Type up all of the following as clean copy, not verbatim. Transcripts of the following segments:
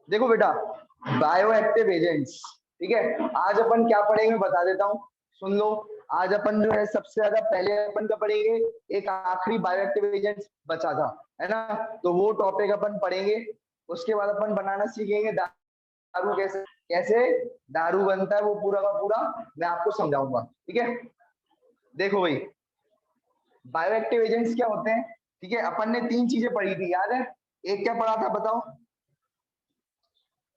देखो बेटा, bio active agents, ठीक है। आज अपन क्या पढ़ेंगे मैं बता देता हूँ, सुन लो। आज अपन जो है सबसे ज्यादा पहले अपन का पढ़ेंगे, एक आखिरी बायो एक्टिव एजेंट्स बचा था, है ना। तो वो टॉपिक अपन पढ़ेंगे। उसके बाद अपन बनाना सीखेंगे दारू कैसे कैसे दारू बनता है, वो पूरा का पूरा मैं आपको समझाऊंगा, ठीक है। देखो भाई, बायो एक्टिव एजेंट्स क्या होते हैं, ठीक है। अपन ने तीन चीजें पढ़ी थी, याद है। एक क्या पढ़ा था बताओ,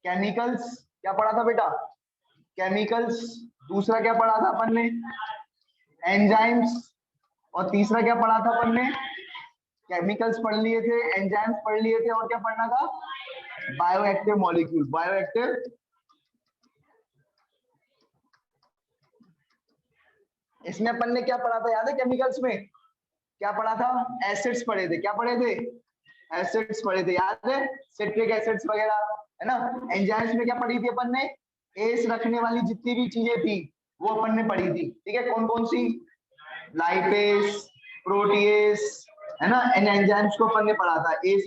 केमिकल्स। क्या पढ़ा था बेटा, केमिकल्स। दूसरा क्या पढ़ा था अपन ने, एंजाइम्स। और तीसरा क्या पढ़ा था अपन ने, केमिकल्स पढ़ लिए थे, एंजाइम्स पढ़ लिए थे, और क्या पढ़ना था, bio active molecule, bio active. इसमें अपन ने क्या पढ़ा था याद है, केमिकल्स में क्या पढ़ा था, एसिड्स पढ़े थे। क्या पढ़े थे, एसिड्स पढ़े थे, याद है, सिट्रिक एसिड्स वगैरह, है ना। एंजाइम्स में क्या पढ़ी थी अपन ने, एस रखने वाली जितनी भी चीजें थी वो अपन ने पढ़ी थी, ठीक है। कौन कौन सी, लाइपेस, प्रोटीएस, है ना। इन एंजाइम्स को अपन ने पढ़ा था, एस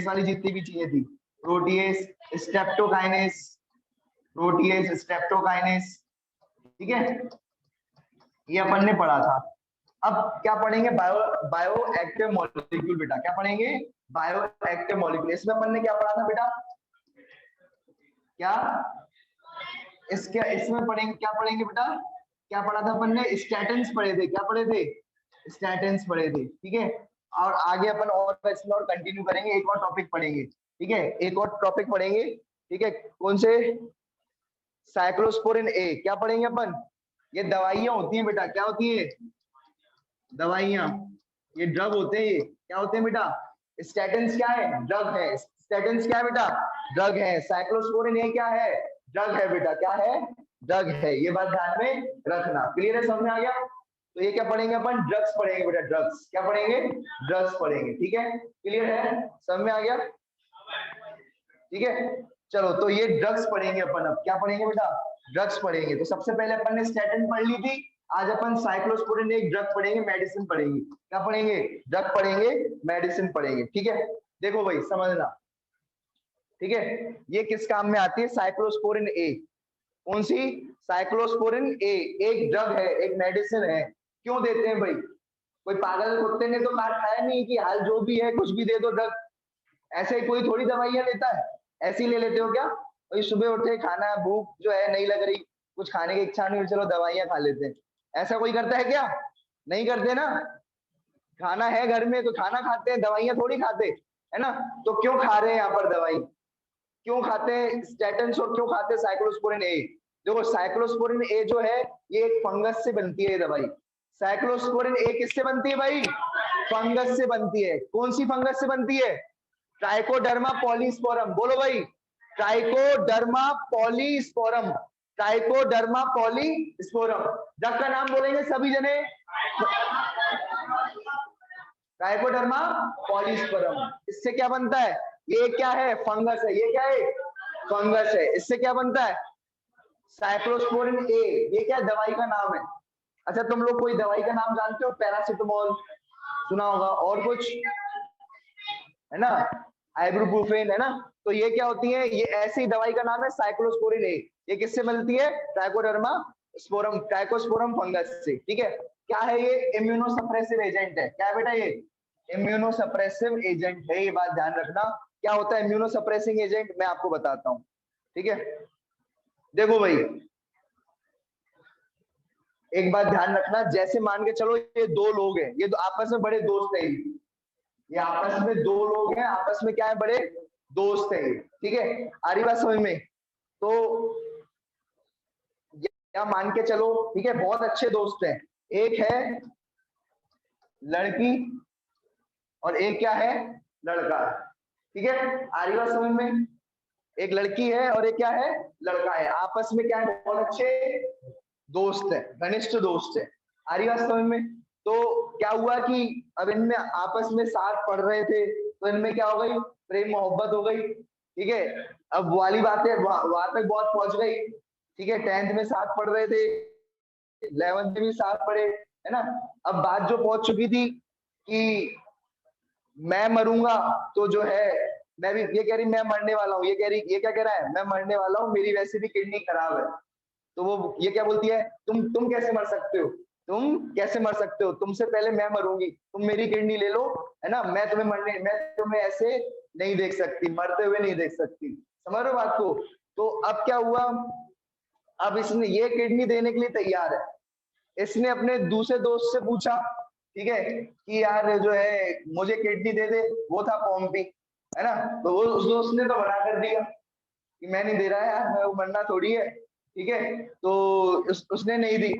वाली जितनी भी चीजें थी, प्रोटीएस, स्ट्रेप्टोकाइनेस, प्रोटीएस, स्ट्रेप्टोकाइनेस, ठीक है। ये अपन ने पढ़ा था। अब क्या पढ़ेंगे, बायो एक्टिव मॉलिक्यूल बेटा। क्या पढ़ेंगे, बायो एक्टिव मॉलिक्यूल। इसमें अपन ने क्या पढ़ा था बेटा, क्या इसके इसमें पढ़ेंगे, क्या पढ़ेंगे बेटा, क्या पढ़ा था अपन ने, स्टैटिन्स पढ़े थे। क्या पढ़े थे, स्टैटिन्स पढ़े थे, ठीक है। और आगे अपन और इसमें और कंटिन्यू करेंगे, एक और टॉपिक पढ़ेंगे, ठीक है। एक और टॉपिक पढ़ेंगे, ठीक है। कौन से, साइक्लोस्पोरिन ए। क्या पढ़ेंगे अपन, ये दवाइयां होती हैं बेटा। क्या होती है, दवाइयां, ये ड्रग होते हैं। ये क्या होते हैं बेटा, स्टैटिन्स क्या है, ड्रग है। स्टैटिन्स क्या है बेटा, ड्रग है। साइक्लोस्पोरिन ये क्या है, ड्रग है बेटा। क्या है, ड्रग है। ये बात ध्यान में रखना, क्लियर है, समझ में आ गया। तो ये क्या पढ़ेंगे अपन, ड्रग्स पढ़ेंगे बेटा, ड्रग्स। क्या पढ़ेंगे, ड्रग्स पढ़ेंगे, ठीक है। क्लियर है, समझ में आ गया, ठीक है। चलो, तो ये ड्रग्स पढ़ेंगे अपन। अब क्या पढ़ेंगे बेटा, ड्रग्स पढ़ेंगे। तो सबसे पहले अपन ने स्टैटिन पढ़ ली थी। आज अपन साइक्लोस्पोरिन एक ड्रग पढ़ेंगे, मेडिसिन पढ़ेंगे। क्या पढ़ेंगे, ड्रग पढ़ेंगे, मेडिसिन पढ़ेंगे, ठीक है। देखो भाई समझना, ठीक है। ये किस काम में आती है, साइक्लोस्पोरिन ए। कौन सी, साइक्लोस्पोरिन ए। एक ड्रग है, एक मेडिसिन है। क्यों देते हैं भाई, कोई पागल कुत्ते ने तो काट खाया नहीं कि हाल जो भी है कुछ भी दे दो ड्रग। ऐसे कोई थोड़ी दवाइयां लेता है, ऐसे ही ले लेते हो क्या। वही सुबह उठे, खाना भूख जो है नहीं लग रही, कुछ खाने की इच्छा नहीं, चलो दवाइयां खा लेते हैं। ऐसा कोई करता है क्या, नहीं करते ना। खाना है घर में तो खाना खाते हैं, दवाइयां थोड़ी खाते, है ना। तो क्यों खा रहे हैं यहाँ पर दवाई, क्यों खाते हैं स्टेटेंस और क्यों खाते हैं साइक्लोस्पोरिन ए। देखो साइक्लोस्पोरिन ए जो है ये एक फंगस से बनती है ये दवाई। साइक्लोस्पोरिन ए किससे बनती है भाई, फंगस से बनती है। कौन सी फंगस से बनती है, ट्राइकोडर्मा पॉलीस्पोरम। बोलो भाई, trichoderma polysporum, trichoderma polysporum. Drug का नाम बोलेंगे सभी जने, ट्राइकोडर्मा पॉलीस्पोरम। इससे क्या बनता है, ये क्या है, फंगस है। ये क्या है, फंगस है। इससे क्या बनता है, साइक्लोस्पोरिन ए। ये क्या दवाई का नाम है। अच्छा तुम लोग कोई दवाई का नाम जानते हो, पैरासिटामोल सुना होगा, और कुछ, है ना, आइब्रोप्रोफेन, है ना। तो ये क्या होती है, ये ऐसी दवाई का नाम है साइक्लोस्पोरिन ए। ये किससे मिलती है, ट्राइकोडर्मा स्पोरम, ट्राइकोस्पोरम फंगस से, ठीक है। क्या है ये, इम्यूनोसप्रेसिव एजेंट है। क्या है बेटा, ये इम्यूनोसप्रेसिव एजेंट है। ये बात ध्यान रखना, क्या होता है इम्यूनोसप्रेसिंग एजेंट, मैं आपको बताता हूँ, ठीक है। देखो भाई, एक बात ध्यान रखना, जैसे मान के चलो ये दो लोग हैं, ये आपस में बड़े दोस्त हैं। ये आपस में दो लोग हैं, आपस में क्या है, बड़े दोस्त हैं, ठीक है। आ रही बात समझ में। तो क्या मान के चलो, ठीक है, बहुत अच्छे दोस्त हैं। एक है लड़की और एक क्या है, लड़का, ठीक है। आ रही बात समझ में, एक लड़की है और एक क्या है, लड़का है। आपस में क्या है, बहुत अच्छे दोस्त है, घनिष्ठ दोस्त है। आ रही बात समझ में। तो क्या हुआ कि अब इनमें आपस में साथ पढ़ रहे थे, तो इनमें क्या हो गई, प्रेम मोहब्बत हो गई, ठीक है। अब वाली बातें वहां तक बहुत पहुंच गई, ठीक है। 10th में साथ पढ़ रहे थे, 11th में भी साथ पढ़े, है ना। अब बात जो पहुंच चुकी थी कि मैं मरूंगा तो जो है मैं भी, ये कह रही मैं मरने वाला हूँ, ये कह रही, ये क्या कह रहा है, मैं मरने वाला हूँ, मेरी वैसे भी किडनी खराब है। तो वो ये क्या बोलती है, तुम कैसे मर सकते हो, तुम कैसे मर सकते हो, तुमसे पहले मैं मरूंगी, तुम मेरी किडनी ले लो, है ना, मैं तुम्हें ऐसे नहीं देख सकती, मरते हुए नहीं देख सकती। समझ रहे हो बात को। तो अब क्या हुआ, अब इसने ये किडनी देने के लिए तैयार है। इसने अपने दूसरे दोस्त से पूछा, ठीक है, कि यार जो है मुझे किडनी दे दे, वो था पॉम्पी, है ना। तो वो उस दोस्त ने तो मना कर दिया कि मैं नहीं दे रहा यार, मैं वो मरना थोड़ी है, ठीक है। तो उसने नहीं दी।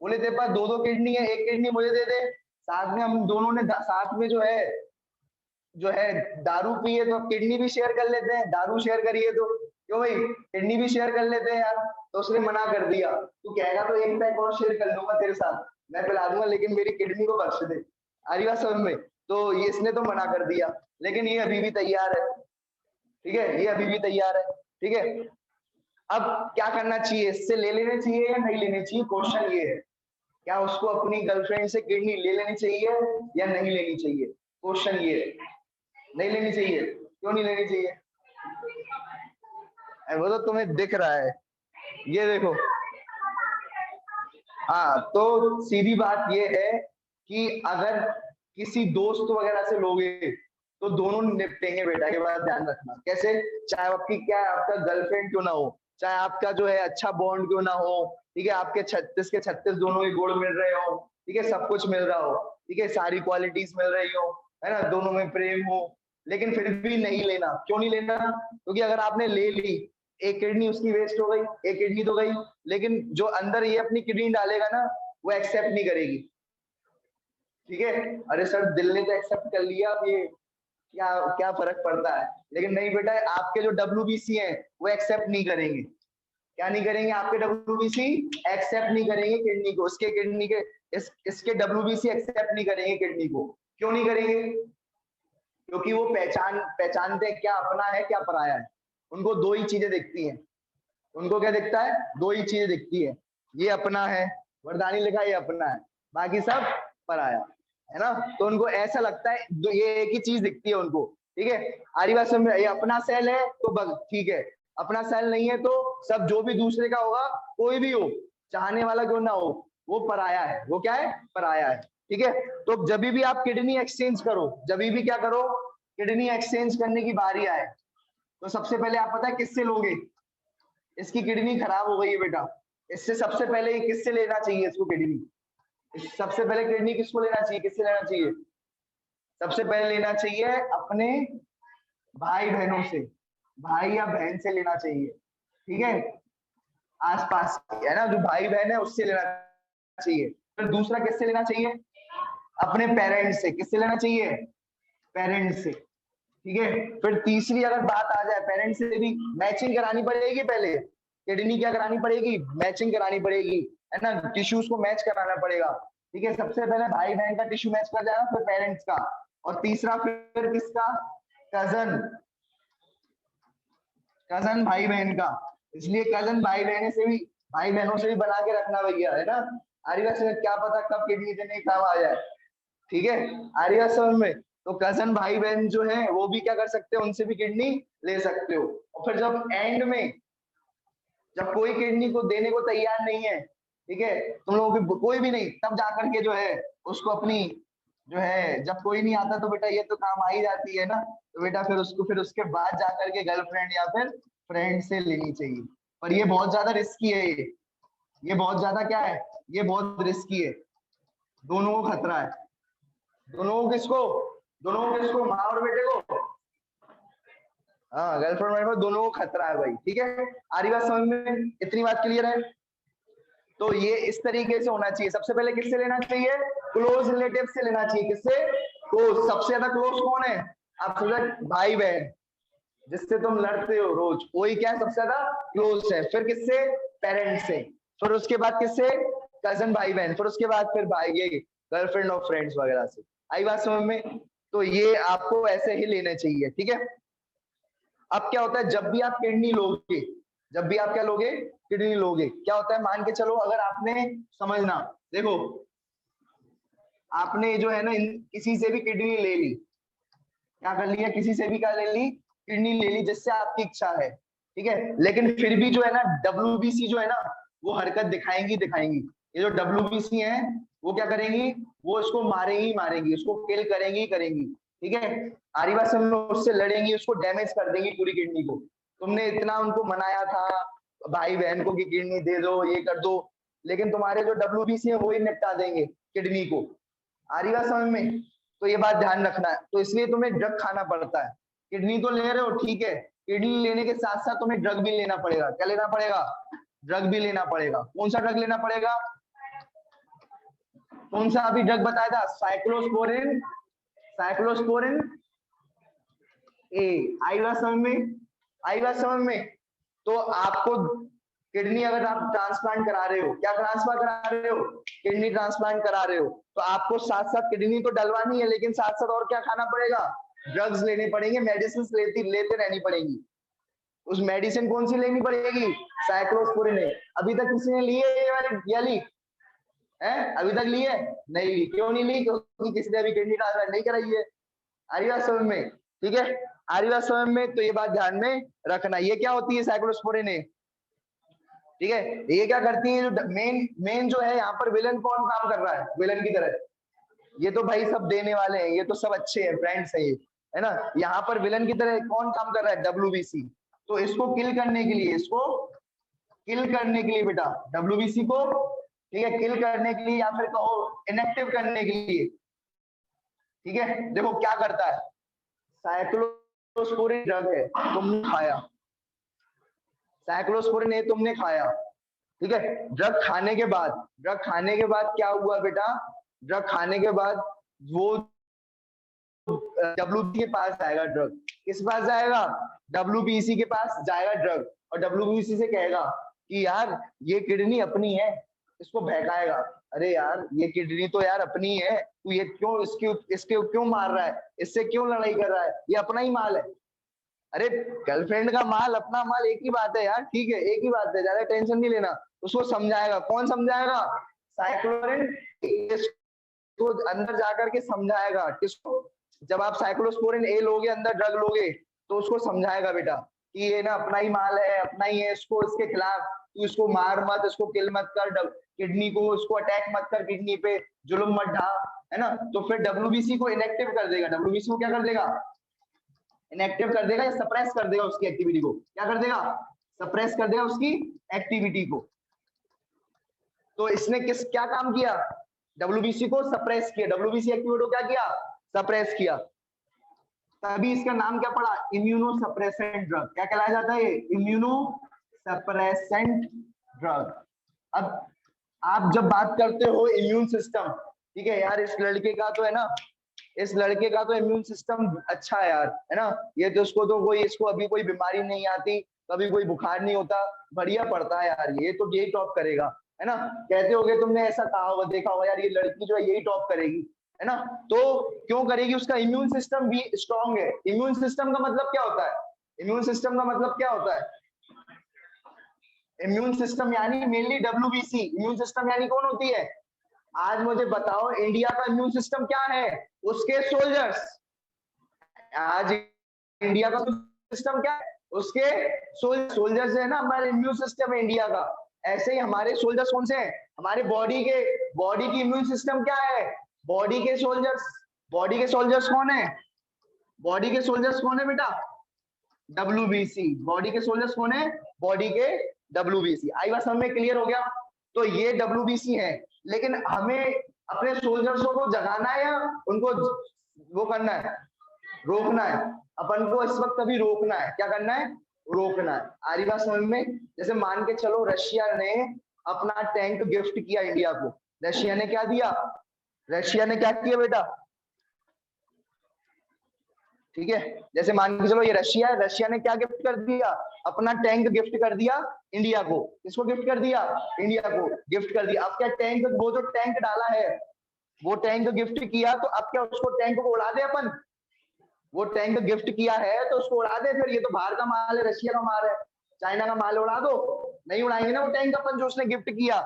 बोले तेरे पास दो दो किडनी है, एक किडनी मुझे दे दे, साथ में हम दोनों ने साथ में जो है दारू पी है, तो किडनी भी शेयर कर लेते हैं, दारू शेयर करिए तो क्यों भाई, किडनी भी शेयर कर लेते हैं यार। तो उसने मना कर दिया, तू कहेगा तो एक पैक और शेयर कर लूंगा तेरे साथ, मैं पिला दूंगा, लेकिन मेरी किडनी को बख्श दे। आ रही बात समझ में। तो ये इसने तो मना कर दिया, लेकिन ये अभी भी तैयार है, ठीक है, ये अभी भी तैयार है, ठीक है। अब क्या करना चाहिए, इससे ले लेने चाहिए या नहीं लेने चाहिए, क्वेश्चन ये है, क्या उसको अपनी गर्लफ्रेंड से किडनी ले लेनी चाहिए या नहीं लेनी चाहिए, क्वेश्चन ये है। नहीं लेनी चाहिए, क्यों नहीं लेनी चाहिए, वो तो तुम्हें दिख रहा है, ये देखो। हाँ, तो सीधी बात ये है कि अगर किसी दोस्त वगैरह से लोगे तो दोनों निपटेंगे बेटा, के बाद ध्यान रखना कैसे, चाहे आपकी क्या आपका गर्लफ्रेंड क्यों ना हो, चाहे आपका जो है अच्छा बॉन्ड क्यों ना हो, ठीक है, आपके 36 के 36 दोनों के गुण मिल रहे हो, ठीक है, सब कुछ मिल रहा हो, ठीक है, सारी क्वालिटीज मिल रही हो, है ना, दोनों में प्रेम हो, लेकिन फिर भी नहीं लेना, क्यों नहीं लेना, क्योंकि अगर आपने ले ली, एक किडनी उसकी वेस्ट हो गई, एक किडनी तो गई, लेकिन जो अंदर ये अपनी किडनी डालेगा ना, वो एक्सेप्ट नहीं करेगी, ठीक है। अरे सर दिल ने तो एक्सेप्ट कर लिया, अब ये क्या क्या फर्क पड़ता है, लेकिन नहीं बेटा, आपके जो WBC हैं वो एक्सेप्ट नहीं करेंगे, क्या नहीं करेंगे, आपके WBC एक्सेप्ट नहीं करेंगे किडनी को, उसके किडनी के इसके WBC एक्सेप्ट नहीं करेंगे किडनी को, क्यों नहीं करेंगे, क्योंकि वो पहचानते हैं क्या अपना है क्या पराया है, उनको दो ही चीजें दिखती हैं, उनको क्या दिखता है, दो ही चीजें दिखती है, ये अपना है, वरदानी लिखा ये अपना है, बाकी सब पराया, है ना। तो उनको ऐसा लगता है ये एक ही चीज दिखती है उनको, ठीक है। आरी बात समझ में, ये अपना सेल है तो ठीक है, अपना सेल नहीं है तो सब जो भी दूसरे का होगा, कोई भी हो, चाहने वाला क्यों ना हो, वो पराया है, वो क्या है, पराया है, ठीक है। तो जब भी आप किडनी एक्सचेंज करो, जब भी क्या करो, किडनी एक्सचेंज करने की बारी आए, तो सबसे पहले आप पता है किससे लोगे, इसकी किडनी खराब हो गई है बेटा, इससे सबसे पहले किससे लेना चाहिए इसको किडनी, सबसे पहले किडनी किसको लेना चाहिए, किससे लेना चाहिए, सबसे पहले लेना चाहिए अपने भाई बहनों से, भाई या बहन से लेना चाहिए, ठीक है, आसपास है ना, जो भाई बहन है उससे लेना चाहिए। फिर दूसरा किससे लेना चाहिए, अपने पेरेंट्स से, किससे लेना चाहिए, पेरेंट्स से, ठीक है। फिर तीसरी अगर बात आ जाए, पेरेंट्स से भी मैचिंग करानी पड़ेगी, पहले किडनी क्या करानी पड़ेगी, मैचिंग करानी पड़ेगी, है ना, टिश्यूज को मैच कराना पड़ेगा, ठीक है। सबसे पहले भाई बहन का टिश्यू मैच कर जाएगा, फिर पेरेंट्स का, और तीसरा फिर किसका, कजन, कजन भाई बहन का, इसलिए कजन भाई बहन से भी, भाई बहनों से भी बना के रखना भैया, है ना। आरिया से क्या पता कब किडनी देने काम आ जाए, ठीक है, आरिया समझ में। तो कजन भाई बहन जो है वो भी क्या कर सकते हो, उनसे भी किडनी ले सकते हो। और फिर जब एंड में, जब कोई किडनी को देने को तैयार नहीं है, ठीक है, तुम लोगों की कोई भी नहीं, तब जाकर के जो है उसको अपनी जो है, जब कोई नहीं आता तो बेटा ये तो काम आ ही जाती है ना, तो बेटा फिर उसको, फिर उसके बाद जाकर के गर्लफ्रेंड या फिर फ्रेंड से लेनी चाहिए। पर ये बहुत ज्यादा रिस्की है, ये बहुत ज्यादा क्या है, ये बहुत रिस्की है, दोनों को खतरा है, दोनों को किसको, दोनों को किसको, माँ और बेटे को, हाँ गर्लफ्रेंड वाइफ दोनों को खतरा है भाई, ठीक है। आ रही बात समझ में, इतनी बात क्लियर है। तो ये इस तरीके से होना चाहिए, सबसे पहले किससे लेना चाहिए, क्लोज रिलेटिव से लेना चाहिए, किससे, तो सबसे ज्यादा क्लोज कौन है, आप सोचा भाई बहन, जिससे तुम लड़ते हो रोज, वही क्या है सबसे ज्यादा क्लोज है, फिर किससे, पेरेंट्स से, फिर उसके बाद किससे, कजन भाई बहन, फिर उसके बाद फिर भाई ये गर्लफ्रेंड और फ्रेंड्स वगैरह से। आई बात समझ में। तो ये आपको ऐसे ही लेने चाहिए, ठीक है। अब क्या होता है, जब भी आप किडनी लोगे, जब भी आप क्या लोगे, किडनी लोगे, क्या होता है, मान के चलो अगर आपने, समझना, देखो आपने जो है ना किसी से भी किडनी ले ली, क्या कर लिया, किसी से भी क्या ले ली, किडनी ले ली, जिससे आपकी इच्छा है, ठीक है। लेकिन फिर भी जो है ना WBC जो है ना वो हरकत दिखाएंगी दिखाएंगी। ये जो WBC है वो क्या करेंगी, वो इसको मारेंगी मारेंगी, उसको किल करेंगी करेंगी, ठीक है। आरी बात समझ में, उससे लड़ेंगी, उसको डैमेज कर देंगी पूरी किडनी को। तुमने इतना उनको मनाया था भाई बहन को कि किडनी दे दो, ये कर दो, लेकिन तुम्हारे जो WBC है वही निपटा देंगे किडनी को। आ रही बात समझ में? तो ये बात ध्यान रखना है। तो इसलिए तुम्हें ड्रग खाना पड़ता है। किडनी तो ले रहे हो, ठीक है, किडनी लेने के साथ साथ तुम्हें ड्रग भी लेना पड़ेगा। क्या लेना पड़ेगा? ड्रग भी लेना पड़ेगा। कौन सा ड्रग लेना पड़ेगा? कौन सा अभी ड्रग बताया था? साइक्लोस्पोरिन, साइक्लोस्पोरिन ए। आई बात समझ में? आई बात समझ में? तो आपको किडनी अगर आप ट्रांसप्लांट करा रहे हो, क्या ट्रांसफर करा रहे हो? किडनी ट्रांसप्लांट करा रहे हो, तो आपको साथ साथ किडनी तो डलवानी है, लेकिन साथ साथ और क्या खाना पड़ेगा? ड्रग्स लेने पड़ेंगे, मेडिसिन लेते रहनी पड़ेंगी। उस मेडिसिन कौन सी लेनी पड़ेगी? साइक्लोस्पोरिन है। अभी तक किसी ने ली है ये वाली, या ली है? अभी तक ली है? नहीं ली। क्यों नहीं ली? क्योंकि किसी ने अभी किडनी ट्रांसप्लांट नहीं कराई है। आ रही बात समझ में? ठीक है, आ रही बात समझ में? तो ये बात ध्यान में रखना। ये क्या होती है साइक्लोस्पोरिन है, ठीक है। ये क्या करती है, जो मेन मेन जो है यहाँ पर विलन कौन काम कर रहा है विलन की तरह? ये तो भाई सब देने वाले हैं, ये तो सब अच्छे हैं, फ्रेंड्स हैं ये, है ना। यहाँ पर विलन की तरह कौन काम कर रहा है? WBC। तो इसको किल करने के लिए, इसको किल करने के लिए बेटा, WBC को, ठीक है, किल करने के लिए या फिर कहो इनएक्टिव करने के लिए, ठीक है। देखो क्या करता है, साइक्लोस्पोरिन ड्रग है, तुमने खाया, साइक्लोस्पोरिन ए तुमने खाया, ठीक है। ड्रग खाने के बाद, ड्रग खाने के बाद क्या हुआ बेटा? ड्रग खाने के बाद वो WBC के पास जाएगा ड्रग। किस पास जाएगा? WBC के पास जाएगा ड्रग, और WBC से कहेगा कि यार ये किडनी अपनी है। इसको बहकाएगा, अरे यार ये किडनी तो यार अपनी है, तू ये क्यों इसके क्यों मार रहा है, इससे क्यों लड़ाई कर रहा है, ये अपना ही माल है। अरे गर्लफ्रेंड का माल अपना माल एक ही बात है यार, ठीक है, एक ही बात है, ज्यादा टेंशन नहीं लेना। उसको समझाएगा, कौन समझाएगा? साइक्लोरिन इसको अंदर जाकर के समझाएगा। किसको? जब आप साइक्लोस्पोरिन ए लोगे, अंदर ड्रग लोगे, तो उसको समझाएगा बेटा कि ये ना अपना ही माल है, अपना ही है, इसको इसके खिलाफ तू इसको मार मत, इसको किल मत कर, किडनी को उसको अटैक मत कर, किडनी पे जुल्म मत ढा, है ना। तो फिर WBC को इनएक्टिव कर देगा। WBC को क्या कर देगा? इनएक्टिव कर देगा या सप्रेस कर देगा उसकी एक्टिविटी को। क्या कर देगा? सप्रेस कर देगा उसकी एक्टिविटी को। तो इसने क्या काम किया? WBC को सप्रेस किया, WBC एक्टिविटी को क्या किया? सप्रेस किया। तभी इसका नाम क्या पड़ा? Immuno suppressant drug. क्या कहलाया जाता है? Immuno suppressant drug. अब आप जब बात करते हो इम्यून सिस्टम, ठीक है यार, इस लड़के का तो है ना, इस लड़के का तो इम्यून सिस्टम अच्छा है यार, है ना। ये तो उसको तो कोई, इसको अभी कोई बीमारी नहीं आती, कभी कोई बुखार नहीं होता, बढ़िया पड़ता है यार, ये तो यही टॉप करेगा, है ना। कहते होगे तुमने, ऐसा कहा होगा, देखा होगा यार, ये लड़की जो है यही टॉप करेगी, है ना। तो क्यों करेगी? उसका इम्यून सिस्टम भी स्ट्रांग है। इम्यून सिस्टम का मतलब क्या होता है? इम्यून सिस्टम का मतलब क्या होता है? इम्यून सिस्टम यानी मेनली WBC। इम्यून सिस्टम यानी कौन होती है? आज मुझे बताओ, इंडिया का इम्यून सिस्टम क्या है? उसके सोल्जर्स। आज इंडिया का सिस्टम क्या है? उसके सोल्जर्स है ना, हमारे इम्यून सिस्टम है इंडिया का। ऐसे ही हमारे सोल्जर्स कौन से हैं? हमारे बॉडी की इम्यून सिस्टम क्या है? बॉडी के सोल्जर्स। बॉडी के सोल्जर्स कौन है? बॉडी के सोल्जर्स कौन है बेटा? WBC। बॉडी के सोल्जर्स कौन है? बॉडी के WBC। आई बात समझ में? क्लियर हो गया? तो ये WBC है, लेकिन हमें अपने सोल्जर्स को जगाना है या उनको वो करना है, रोकना है? अपन को इस वक्त अभी रोकना है। क्या करना है? रोकना है। आ रही बात समझ में? जैसे मान के चलो, रशिया ने अपना टैंक गिफ्ट किया इंडिया को। रशिया ने क्या दिया? रशिया ने क्या किया बेटा? ठीक है, जैसे मान के चलो ये रशिया है, रशिया ने क्या गिफ्ट कर दिया? अपना टैंक गिफ्ट कर दिया इंडिया को। किसको गिफ्ट कर दिया? इंडिया को गिफ्ट कर दिया। अब क्या टैंक, वो जो टैंक डाला है, वो टैंक गिफ्ट किया, तो अब क्या उसको टैंक को उड़ा दे अपन? वो टैंक गिफ्ट किया है तो उसको उड़ा दे? फिर ये तो बाहर का माल है, रशिया का माल है, चाइना का माल, उड़ा दो? नहीं उड़ाएंगे ना वो टैंक अपन जो उसने गिफ्ट किया,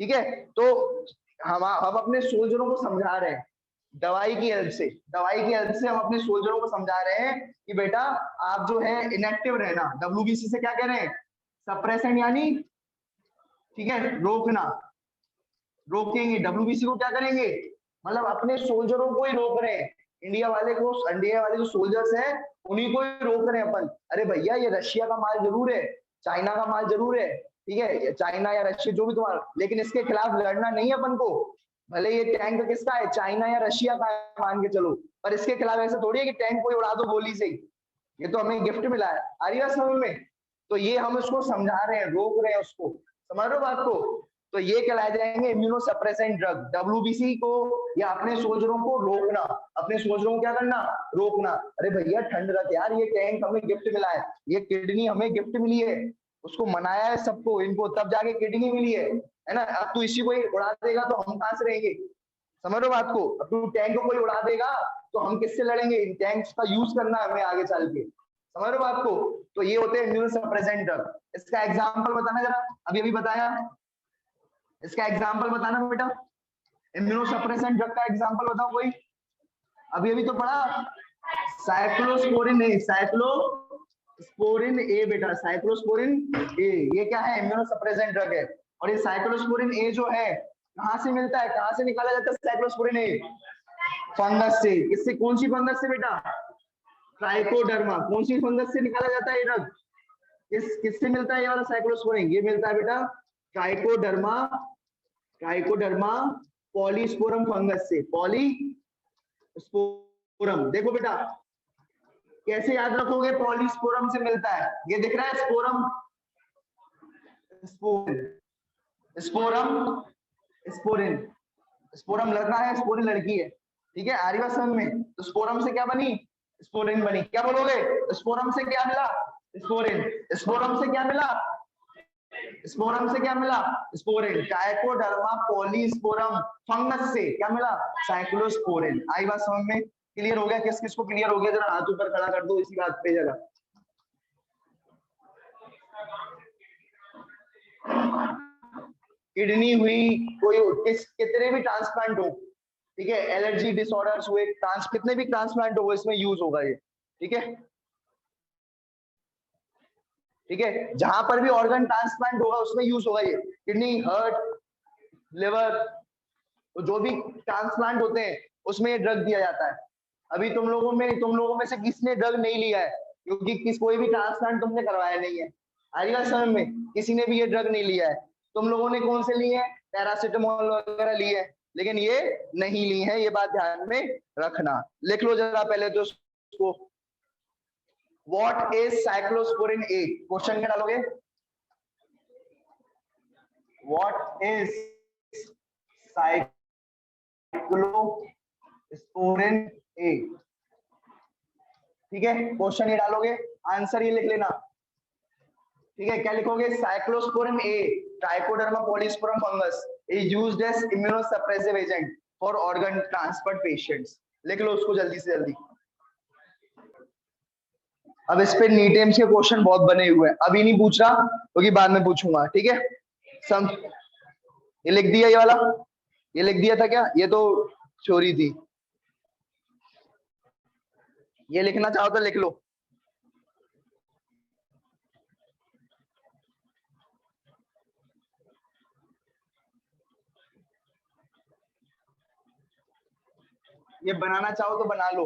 ठीक है। तो हम अपने सोल्जरों को समझा रहे हैं दवाई की हेल्प से, दवाई की हेल्प से हम अपने सोल्जरों को समझा रहे हैं कि बेटा आप जो है इनएक्टिव रहना। डब्ल्यूबीसी से क्या कह रहे हैं? सप्रेशन, यानी ठीक है रोकना, रोकेंगे। डब्ल्यूबीसी को क्या करेंगे? मतलब अपने सोल्जरों को ही रोक रहे हैं। इंडिया वाले को, इंडिया वाले जो सोल्जर्स हैं उन्हीं को ही रोक रहे हैं अपन। अरे भैया ये रशिया का माल जरूर है, चाइना का माल जरूर है, ठीक है, चाइना या रशिया जो भी तुम्हारा, लेकिन इसके खिलाफ लड़ना नहीं है अपन को। भले ये टैंक किसका है, चाइना या रशिया का है मान के चलो, पर इसके खिलाफ ऐसा थोड़ी है कि टैंक कोई उड़ा दो गोली से ही। ये तो हमें गिफ्ट मिला है, आ रही है समझ में? तो ये हम उसको समझा रहे हैं, रोक रहे हैं उसको, समझ रहे हो बात को? तो ये कहलाए जाएंगे इम्यूनो सप्रेसेंट ड्रग। डब्ल्यूबीसी को या अपने सोल्जरों को रोकना, अपने सोल्जरों को क्या करना? रोकना। अरे भैया ठंड रख यार, ये टैंक हमें गिफ्ट मिला है, ये किडनी हमें गिफ्ट मिली है, उसको मनाया है सबको, इनको तब जाके किडनी मिली है ना? अब तू इसी को ही उड़ा देगा तो हम कहां से रहेंगे? समझ रहे हो बात को? अब तू टैंक को कोई उड़ा देगा तो हम किससे लड़ेंगे? इन टैंक्स का यूज करना है हमें आगे चल के, समझ रहे हो बात को? तो ये होते हैं इम्यूनो सप्रेसेंट ड्रग। इसका एग्जांपल बताना जरा, अभी अभी बताया, इसका एग्जांपल बताना बेटा, इम्यूनो सप्रेसेंट ड्रग का एग्जांपल बताओ कोई। अभी अभी तो पढ़ा, साइक्लोस्पोरिन ए, साइक्लोस्पोरिन ए बेटा, साइक्लोस्पोरिन ए, ये क्या है? इम्यूनो सप्रेसेंट ड्रग है। और ये साइक्लोस्पोरिन ए जो है कहां से मिलता है, कहां से निकाला जाता है साइक्लोस्पोरिन ए? फंगस से। किससे? कौन सी फंगस से बेटा? ट्राइकोडर्मा। कौन सी फंगस से निकाला जाता है ये ड्रग? किससे मिलता है ये वाला साइक्लोस्पोरिन? ये मिलता है बेटा ट्राइकोडर्मा, ट्राइकोडर्मा पॉलीस्पोरम फंगस से। पॉलीस्पोरम, देखो बेटा कैसे याद रखोगे, पॉलीस्पोरम से मिलता है, ये दिख रहा है स्पोरम, स्पोरम, स्पोरिन, स्पोरम लड़का है, स्पोरिन लड़की है, ठीक है? आरी बात समझ में? तो स्पोरम से क्या बनी? स्पोरिन बनी। क्या बोलोगे? स्पोरम से क्या मिला? स्पोरिन। स्पोरम से क्या मिला? स्पोरम से क्या मिला? स्पोरिन। ट्राइकोडर्मा पॉलीस्पोरम फंगस से क्या मिला? साइक्लोस्पोरिन। आई बात समझ में? क्लियर हो गया? किस किस को क्लियर हो गया? जरा हाथ ऊपर खड़ा कर दो इसी बात पे जरा। किडनी हुई, कोई कितने भी ट्रांसप्लांट हो, ठीक है, एलर्जी डिसऑर्डर्स हुए, कितने भी ट्रांसप्लांट हो इसमें यूज होगा ये, ठीक है? ठीक है, जहां पर भी ऑर्गन ट्रांसप्लांट होगा उसमें यूज होगा ये। किडनी, हार्ट, लिवर, तो जो भी ट्रांसप्लांट होते हैं उसमें ये ड्रग दिया जाता है। अभी तुम लोगों में से किसने ड्रग नहीं लिया है? क्योंकि कोई भी ट्रांसप्लांट तुमने करवाया नहीं है, आज का समय में किसी ने भी ये ड्रग नहीं लिया है। तुम लोगों ने कौन से लिए हैं? पैरासिटामोल वगैरह लिए हैं, लेकिन ये नहीं ली है, ये बात ध्यान में रखना। लिख लो जरा पहले तो उसको, what is cyclosporine A? Question क्या डालोगे? What is cyclosporine A? ठीक है, क्वेश्चन ये डालोगे, आंसर ये लिख लेना, ठीक है? क्या लिखोगे? Cyclosporine A, Trichoderma polysporum fungus is used as immunosuppressive agent for organ transplant patients. लिख लो उसको जल्दी से जल्दी। अब इस पे नीट एम्स के क्वेश्चन बहुत बने हुए हैं, अभी नहीं पूछ रहा क्योंकि बाद में पूछूंगा, ठीक है? सम ये लिख दिया, ये वाला ये लिख दिया था क्या? ये तो चोरी थी, ये लिखना चाहो तो लिख लो। ये बनाना चाहो तो बना लो,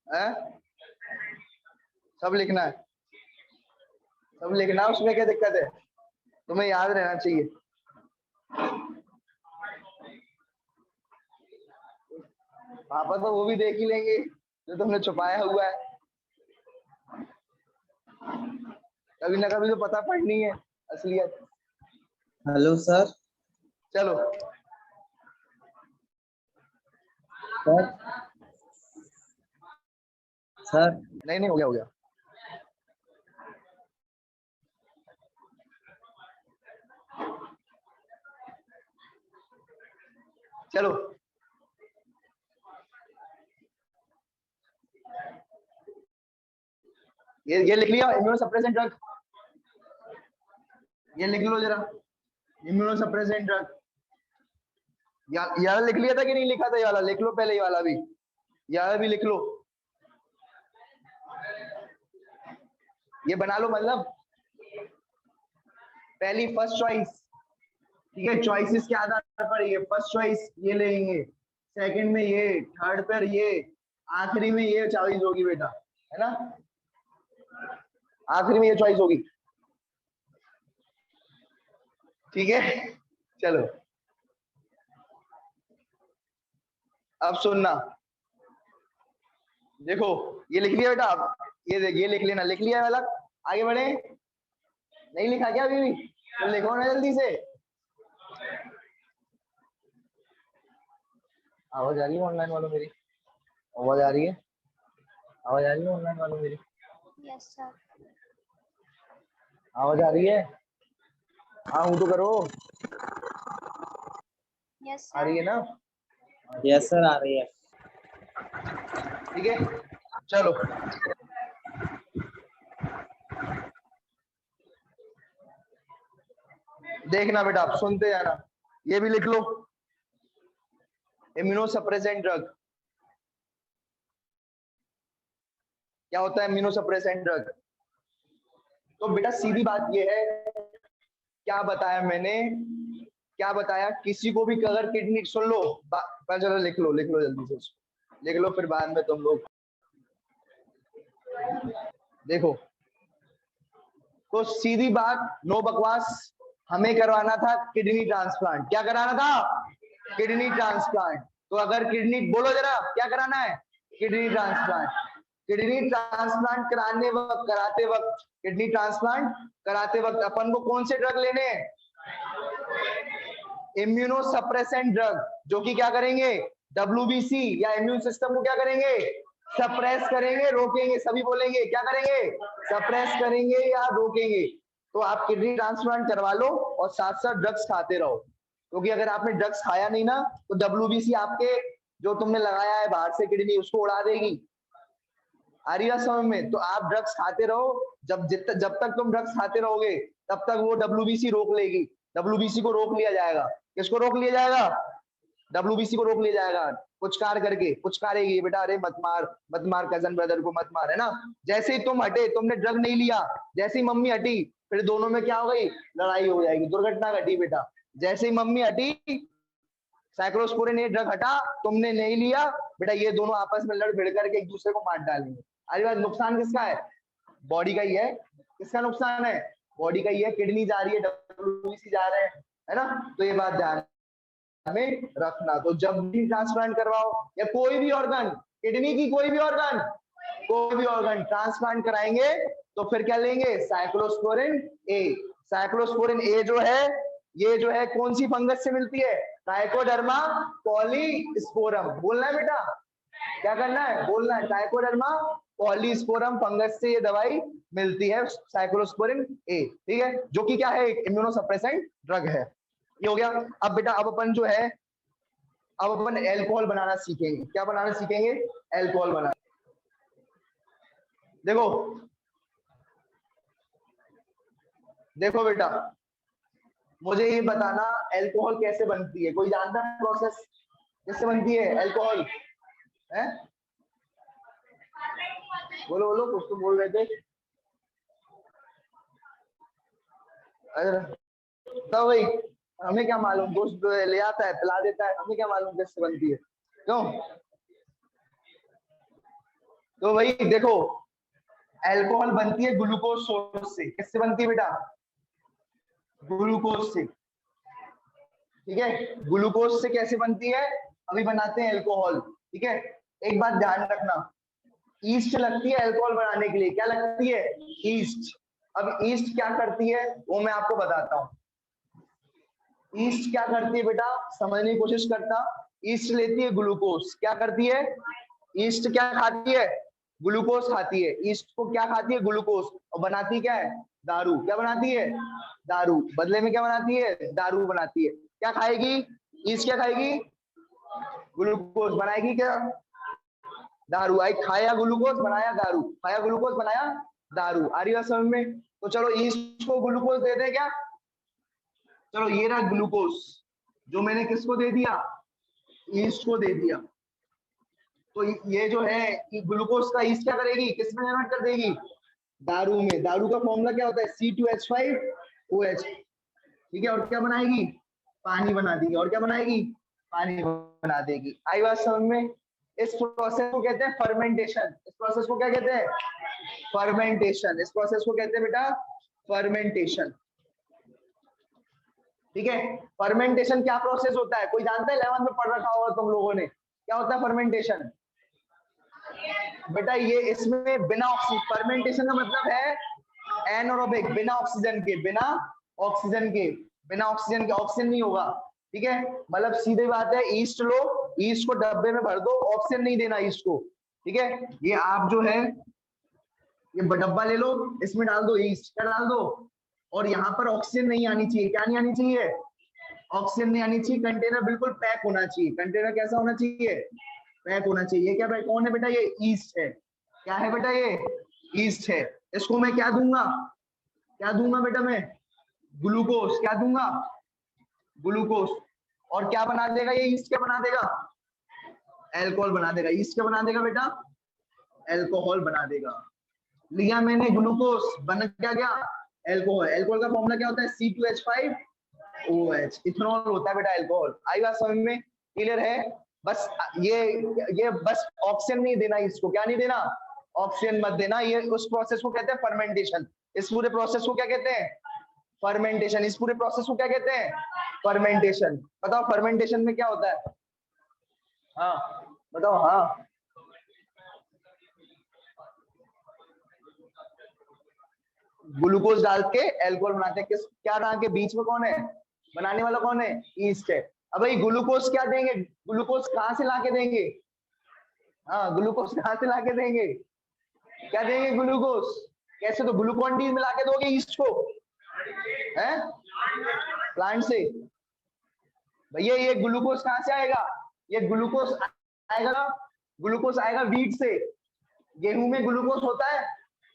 है? सब लिखना है, सब लिखना है, उसमें क्या दिक्कत है? तुम्हें याद रहना चाहिए। पापा तो वो भी देख ही लेंगे जो तुमने छुपाया हुआ है, कभी ना कभी तो पता पड़नी है असलियत। Hello sir. चलो सर सर नहीं हो गया, हो गया। चलो ये लिख लिया इम्यूनो सप्रेसेंट ड्रग, ये लिख लो जरा, इम्यूनो सप्रेसेंट ड्रग, ये वाला लिख लिया था कि नहीं लिखा था? ये वाला लिख लो पहले, ये वाला भी, ये वाला भी लिख लो, ये बना लो, मतलब पहली फर्स्ट चॉइस, ठीक है, चॉइसेस के आधार पर ये फर्स्ट चॉइस ये लेंगे, सेकंड में ये, थर्ड पर ये, आखिरी में ये चॉइस होगी बेटा, है ना, आखिरी में ये चॉइस होगी, ठीक है। चलो अब सुनना, देखो ये लिख लिया बेटा, ये देख, ये लिख लेना, लिख लिया वाला, आगे बढ़े, नहीं लिखा क्या अभी भी? तो लिखो ना जल्दी से, आवाज आ रही है ऑनलाइन वालों मेरी? आवाज आ रही है? आवाज आ रही है ऑनलाइन वालों मेरी? Yes sir. आवाज आ रही है? हाँ हूँ तो करो, यस आ रही है ना? यस सर, आ रही है। ठीक है, चलो देखना बेटा, आप सुनते जाना, ये भी लिख लो, इम्यूनो सप्रेसेंट ड्रग क्या होता है? इम्यूनो सप्रेसेंट ड्रग, तो बेटा सीधी बात ये है, क्या बताया मैंने, क्या बताया, किसी को भी अगर किडनी, सुन लो, चलो लिख लो, लिख लो जल्दी से, लिख लो, फिर बाद में तुम लोग देखो, तो सीधी बात, नो बकवास, हमें करवाना था किडनी ट्रांसप्लांट, क्या कराना था? किडनी ट्रांसप्लांट, तो अगर किडनी, बोलो जरा क्या कराना है? किडनी ट्रांसप्लांट, किडनी ट्रांसप्लांट कराने वक्त, कराते वक्त, किडनी ट्रांसप्लांट कराते वक्त अपन को कौन से ड्रग लेने हैं? इम्यूनो सप्रेसेंट ड्रग, जो कि क्या करेंगे? WBC या इम्यून सिस्टम को क्या करेंगे? सप्रेस करेंगे, रोकेंगे, सभी बोलेंगे क्या करेंगे? सप्रेस करेंगे या रोकेंगे। तो आप किडनी ट्रांसप्लांट करवा लो और साथ साथ ड्रग्स खाते रहो, क्योंकि अगर आपने ड्रग्स खाया नहीं ना, तो WBC आपके जो तुमने लगाया है बाहर से किडनी, उसको उड़ा देगी। आ रही है समझ में? तो आप ड्रग्स खाते रहो, जब तक तुम ड्रग्स खाते रहोगे तब तक वो WBC रोक लेगी, WBC को रोक लिया जाएगा। किसको रोक लिया जाएगा? WBC को रोक लिया जाएगा, कुछ कार करके, कुछ करेगी बेटा, अरे मत मार, मत मार, कजन ब्रदर को मत मार, है ना। जैसे ही तुम हटे, तुमने ड्रग नहीं लिया, जैसे ही मम्मी हटी, फिर दोनों में क्या हो गई? लड़ाई हो जाएगी, दुर्घटना घटी बेटा। जैसे ही मम्मी हटी, साइक्लोस्पोरिन ये ड्रग हटा, तुमने नहीं लिया बेटा, ये दोनों आपस में लड़ भिड़ करके एक दूसरे को मार डालेंगे। अरे बात, नुकसान किसका है? बॉडी का ही है। किसका नुकसान है? बॉडी का ही है। किडनी जा रही है, WBC जा रहे हैं, है ना। तो ये बात ध्यान में रखना। तो जब भी ट्रांसप्लांट करवाओ या कोई भी ऑर्गन, किडनी की कोई भी ऑर्गन, कोई भी ऑर्गन ट्रांसप्लांट कराएंगे तो फिर क्या लेंगे? साइक्लोस्पोरिन ए। साइक्लोस्पोरिन ए जो है, ये जो है कौन सी फंगस से मिलती है? Trichoderma polysporum. बोलना है बेटा, क्या करना है? बोलना है, ट्राइकोडर्मा पॉलीस्पोरम फंगस से ये दवाई मिलती है, साइक्लोस्पोरिन ए, ठीक है, जो कि क्या है? एक इम्यूनोसप्रेसेंट ड्रग है। ये हो गया। अब बेटा, अब अपन जो है, अब अपन एल्कोहल बनाना सीखेंगे। क्या बनाना सीखेंगे? एल्कोहल बनाना। देखो देखो बेटा, मुझे ये बताना एल्कोहल कैसे बनती है। कोई जानता है प्रोसेस कैसे बनती है एल्कोहल? है? बोलो बोलो, कुछ तो बोल रहे थे। अरे तो भाई, हमें क्या मालूम, दोस्त ले आता है, पिला देता है, हमें क्या मालूम कैसे बनती है, क्यों? तो भाई देखो, एल्कोहल बनती है ग्लूकोज सोर्स से। किससे बनती है बेटा? ग्लूकोज से, ठीक है। ग्लूकोज से कैसे बनती है? अभी बनाते हैं एल्कोहल, ठीक है। एक बात ध्यान रखना, ईस्ट लगती है एल्कोहल बनाने के लिए। क्या लगती है? ईस्ट। अब ईस्ट क्या करती है वो मैं आपको बताता हूँ। ईस्ट क्या करती है बेटा, समझने की कोशिश करता। ईस्ट लेती है ग्लूकोज, क्या करती है? ईस्ट क्या खाती है? ग्लूकोज खाती है। ईस्ट को क्या खाती है? ग्लूकोज। और बनाती क्या है? दारू। क्या बनाती है? दारू। बदले में क्या बनाती है? दारू बनाती है। क्या खाएगी ईस्ट? क्या खाएगी? ग्लूकोज। बनाएगी क्या? दारू। आई, खाया ग्लूकोज, बनाया दारू, खाया ग्लूकोज, बनाया दारू। आ रही है समझ में? तो चलो ईस्ट को ग्लूकोज दे दे क्या? चलो ये रहा ग्लूकोज, जो मैंने किसको दे दिया, ईस्ट को दे दिया। तो ये जो है ग्लूकोज का ईस्ट क्या करेगी, किस में कन्वर्ट कर देगी, दारू में। दारू का फॉर्मूला क्या होता है, C2H5OH, ठीक है। और क्या बनाएगी, पानी बना देगी। और क्या बनाएगी, पानी बना देगी। आई बात समझ में। इस प्रोसेस को कहते हैं फर्मेंटेशन। इस प्रोसेस को क्या कहते हैं, फर्मेंटेशन। इस प्रोसेस को कहते हैं बेटा फर्मेंटेशन, ठीक है। फर्मेंटेशन क्या प्रोसेस होता है, कोई जानता है, 11th में पढ़ रखा होगा तुम लोगों ने, क्या होता है फर्मेंटेशन बेटा। ये इसमें बिना ऑक्सीजन, फर्मेंटेशन का मतलब है एनारोबिक, बिना ऑक्सीजन के, बिना ऑक्सीजन के, बिना ऑक्सीजन के, ऑक्सीजन नहीं होगा, ठीक है। मतलब सीधी बात है, ईस्ट लो, ईस्ट को डब्बे में भर दो, ऑक्सीजन नहीं देना ईस्ट को, ठीक है। ये आप जो है ये डब्बा ले लो, इसमें डाल दो ईस्ट, क्या डाल दो, और यहाँ पर ऑक्सीजन नहीं आनी चाहिए। क्या नहीं आनी चाहिए, ऑक्सीजन नहीं आनी चाहिए। कंटेनर बिल्कुल पैक होना चाहिए। कंटेनर कैसा होना चाहिए, पैक होना चाहिए। ये क्या भाई कौन है बेटा, ये ईस्ट है। क्या है बेटा, ये ईस्ट है। इसको मैं क्या दूंगा, क्या दूंगा बेटा मैं, ग्लूकोज। क्या दूंगा, ग्लूकोज। और क्या बना देगा ये ईस्ट, क्या बना देगा, एल्कोहल बना देगा। ईस्ट क्या बना देगा बेटा, एल्कोहल बना देगा। लिया मैंने ग्लूकोज, बन क्या गया, एल्कोहल। एल्कोहल का फॉर्मूला क्या होता है, C2H5OH, इथेनॉल होता है बेटा एल्कोहल। आई बात समझ में, क्लियर है। बस ये बस ऑक्सीजन नहीं देना इसको, क्या नहीं देना, ऑक्सीजन मत देना। ये उस प्रोसेस को कहते हैं फर्मेंटेशन। इस पूरे प्रोसेस को क्या कहते हैं, फर्मेंटेशन। इस पूरे प्रोसेस को क्या कहते हैं, फर्मेंटेशन। बताओ फर्मेंटेशन में क्या होता है, हाँ बताओ, हाँ ग्लूकोज डाल के एल्कोहल बनाते हैं। किस क्या डाल के, बीच में कौन है, बनाने वाला कौन है, ईस्ट है। अब भाई ग्लूकोज क्या देंगे, ग्लूकोज कहाँ से लाके देंगे, हाँ ग्लूकोज कहाँ से लाके देंगे, क्या देंगे ग्लूकोज, कैसे, तो ग्लूकोन डी में लाके दोगे ईस्ट को, है प्लांट से। भैया ये ग्लूकोज कहाँ से आएगा, ये ग्लूकोज आएगा, ग्लूकोज आएगा वीट से। गेहूं में ग्लूकोज होता है,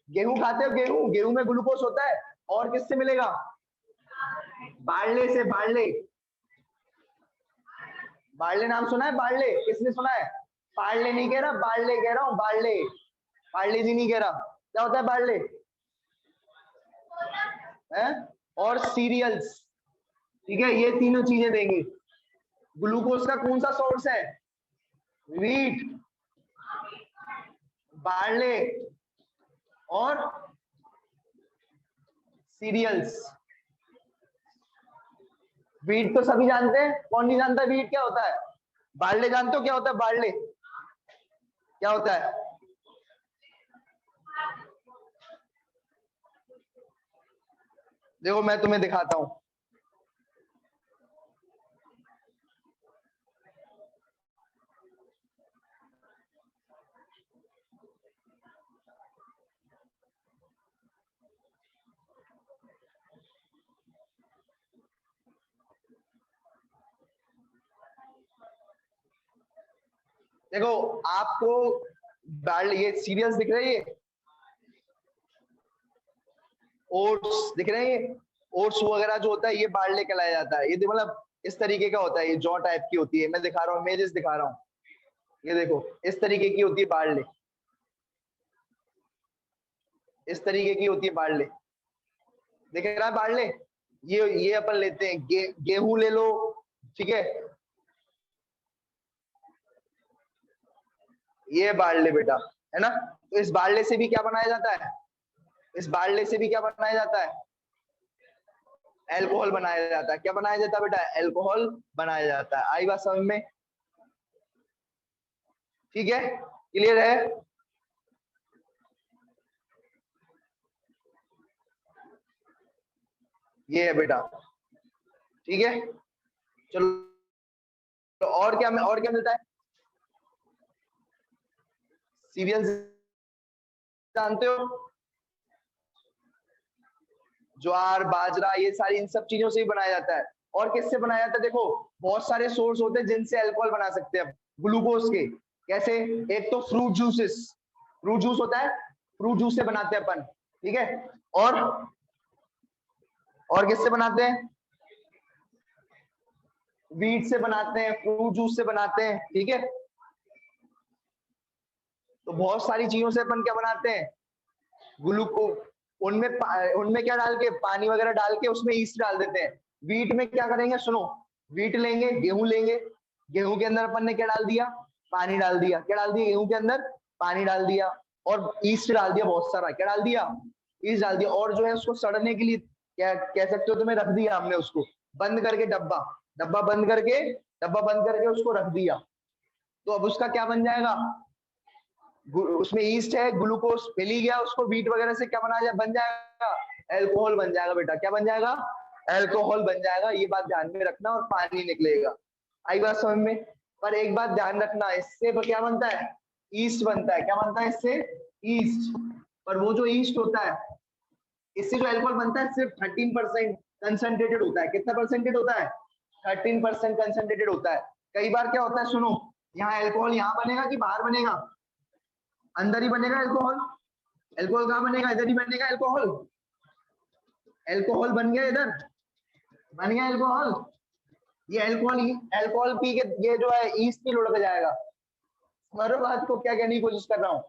गेहूं खाते हो, गेहूं, गेहूं में ग्लूकोज होता है। और किससे मिलेगा, बार्ले से। बार्ले, बार्ले नाम सुना है, बार्ले किसने सुना है, पार्ले नहीं कह रहा, बार्ले कह रहा हूं, बार्ले, पार्ले जी नहीं कह रहा। क्या होता है बार्ले, है, और सीरियल्स, ठीक है। ये तीनों चीजें देंगे। ग्लूकोज का कौन सा सोर्स है, वीट, बार्ले और सीरियल्स। वीट तो सभी जानते हैं, कौन नहीं जानता वीट क्या होता है, बार्ले जानते हो क्या होता है, बार्ले क्या होता है, देखो मैं तुम्हें दिखाता हूं। देखो आपको बार्ले, ये सीरियल्स दिख रही है, ओट्स दिख रहे हैं, ओट्स वगैरह जो होता है ये बार्ले कहलाया जाता है। ये मतलब इस तरीके का होता है, ये जौ टाइप की होती है। मैं दिखा रहा हूँ, इमेजेस दिखा रहा हूँ, ये देखो इस तरीके की होती है बार्ले, इस तरीके की होती है बार्ले, दिख रहा है बार्ले। ये अपन लेते हैं, गेहूं ले लो, ठीक है, ये बार्ले बेटा, है ना। तो इस बार्ले से भी क्या बनाया जाता है, इस बार्ले से भी क्या बनाया जाता है, एल्कोहल बनाया जाता है। क्या बनाया जाता है बेटा, एल्कोहल बनाया जाता है। आई बात समझ में, ठीक है, क्लियर है। ये है बेटा, ठीक है। चलो तो और क्या मिलता है, सीरियल्स जानते हो, ज्वार, बाजरा, ये सारी इन सब चीजों से ही बनाया जाता है। और किससे बनाया जाता है, देखो बहुत सारे सोर्स होते हैं जिनसे अल्कोहल बना सकते हैं ग्लूकोज के। कैसे, एक तो फ्रूट जूसेस, फ्रूट जूस होता है, फ्रूट जूस से बनाते हैं अपन, ठीक है। और किससे बनाते हैं, वीट से बनाते हैं, फ्रूट जूस से बनाते हैं, ठीक है। तो बहुत सारी चीजों से अपन क्या बनाते हैं, ग्लूको उनमें उनमें क्या डाल के, पानी वगैरह डाल के उसमें ईस्ट डाल देते हैं। वीट में क्या करेंगे, सुनो, वीट लेंगे, गेहूं लेंगे, गेहूं के अंदर अपन ने क्या डाल दिया, पानी डाल दिया। क्या डाल दिया गेहूं के अंदर, पानी डाल दिया, और ईस्ट डाल दिया बहुत सारा। क्या डाल दिया, ईस्ट डाल दिया। और जो है उसको सड़ने के लिए क्या कह सकते हो, तुम्हें रख दिया हमने उसको बंद करके, डब्बा डब्बा बंद करके उसको रख दिया। तो अब उसका क्या बन जाएगा, उसमें ईस्ट है, ग्लूकोज मिल ही गया उसको, वीट वगैरह से क्या बना जाए, बन जाएगा एल्कोहल बन जाएगा बेटा। क्या बन जाएगा, एल्कोहल बन जाएगा। ये बात ध्यान में रखना, और पानी निकलेगा। आई बात समझ में। पर एक बात ध्यान रखना, इससे क्या बनता है, ईस्ट बनता है। क्या बनता है इससे, ईस्ट। पर वो जो ईस्ट होता है, इससे जो एल्कोहल बनता है सिर्फ 13% कंसंट्रेटेड होता है। कितना परसेंटेड होता है, 13% कंसंट्रेटेड होता है। कई बार क्या होता है, सुनो, यहाँ एल्कोहल यहाँ बनेगा कि बाहर बनेगा, अंदर ही बनेगा एल्कोहल। एल्कोहल कहाँ बनेगा, इधर ही बनेगा एल्कोहल। एल्कोहल बन गया इधर, बन गया एल्कोहल। ये एल्कोहल पी के ये जो है ईस्ट की लुढ़क जाएगा। हर बात को क्या कहने की कोशिश कर रहा हूँ,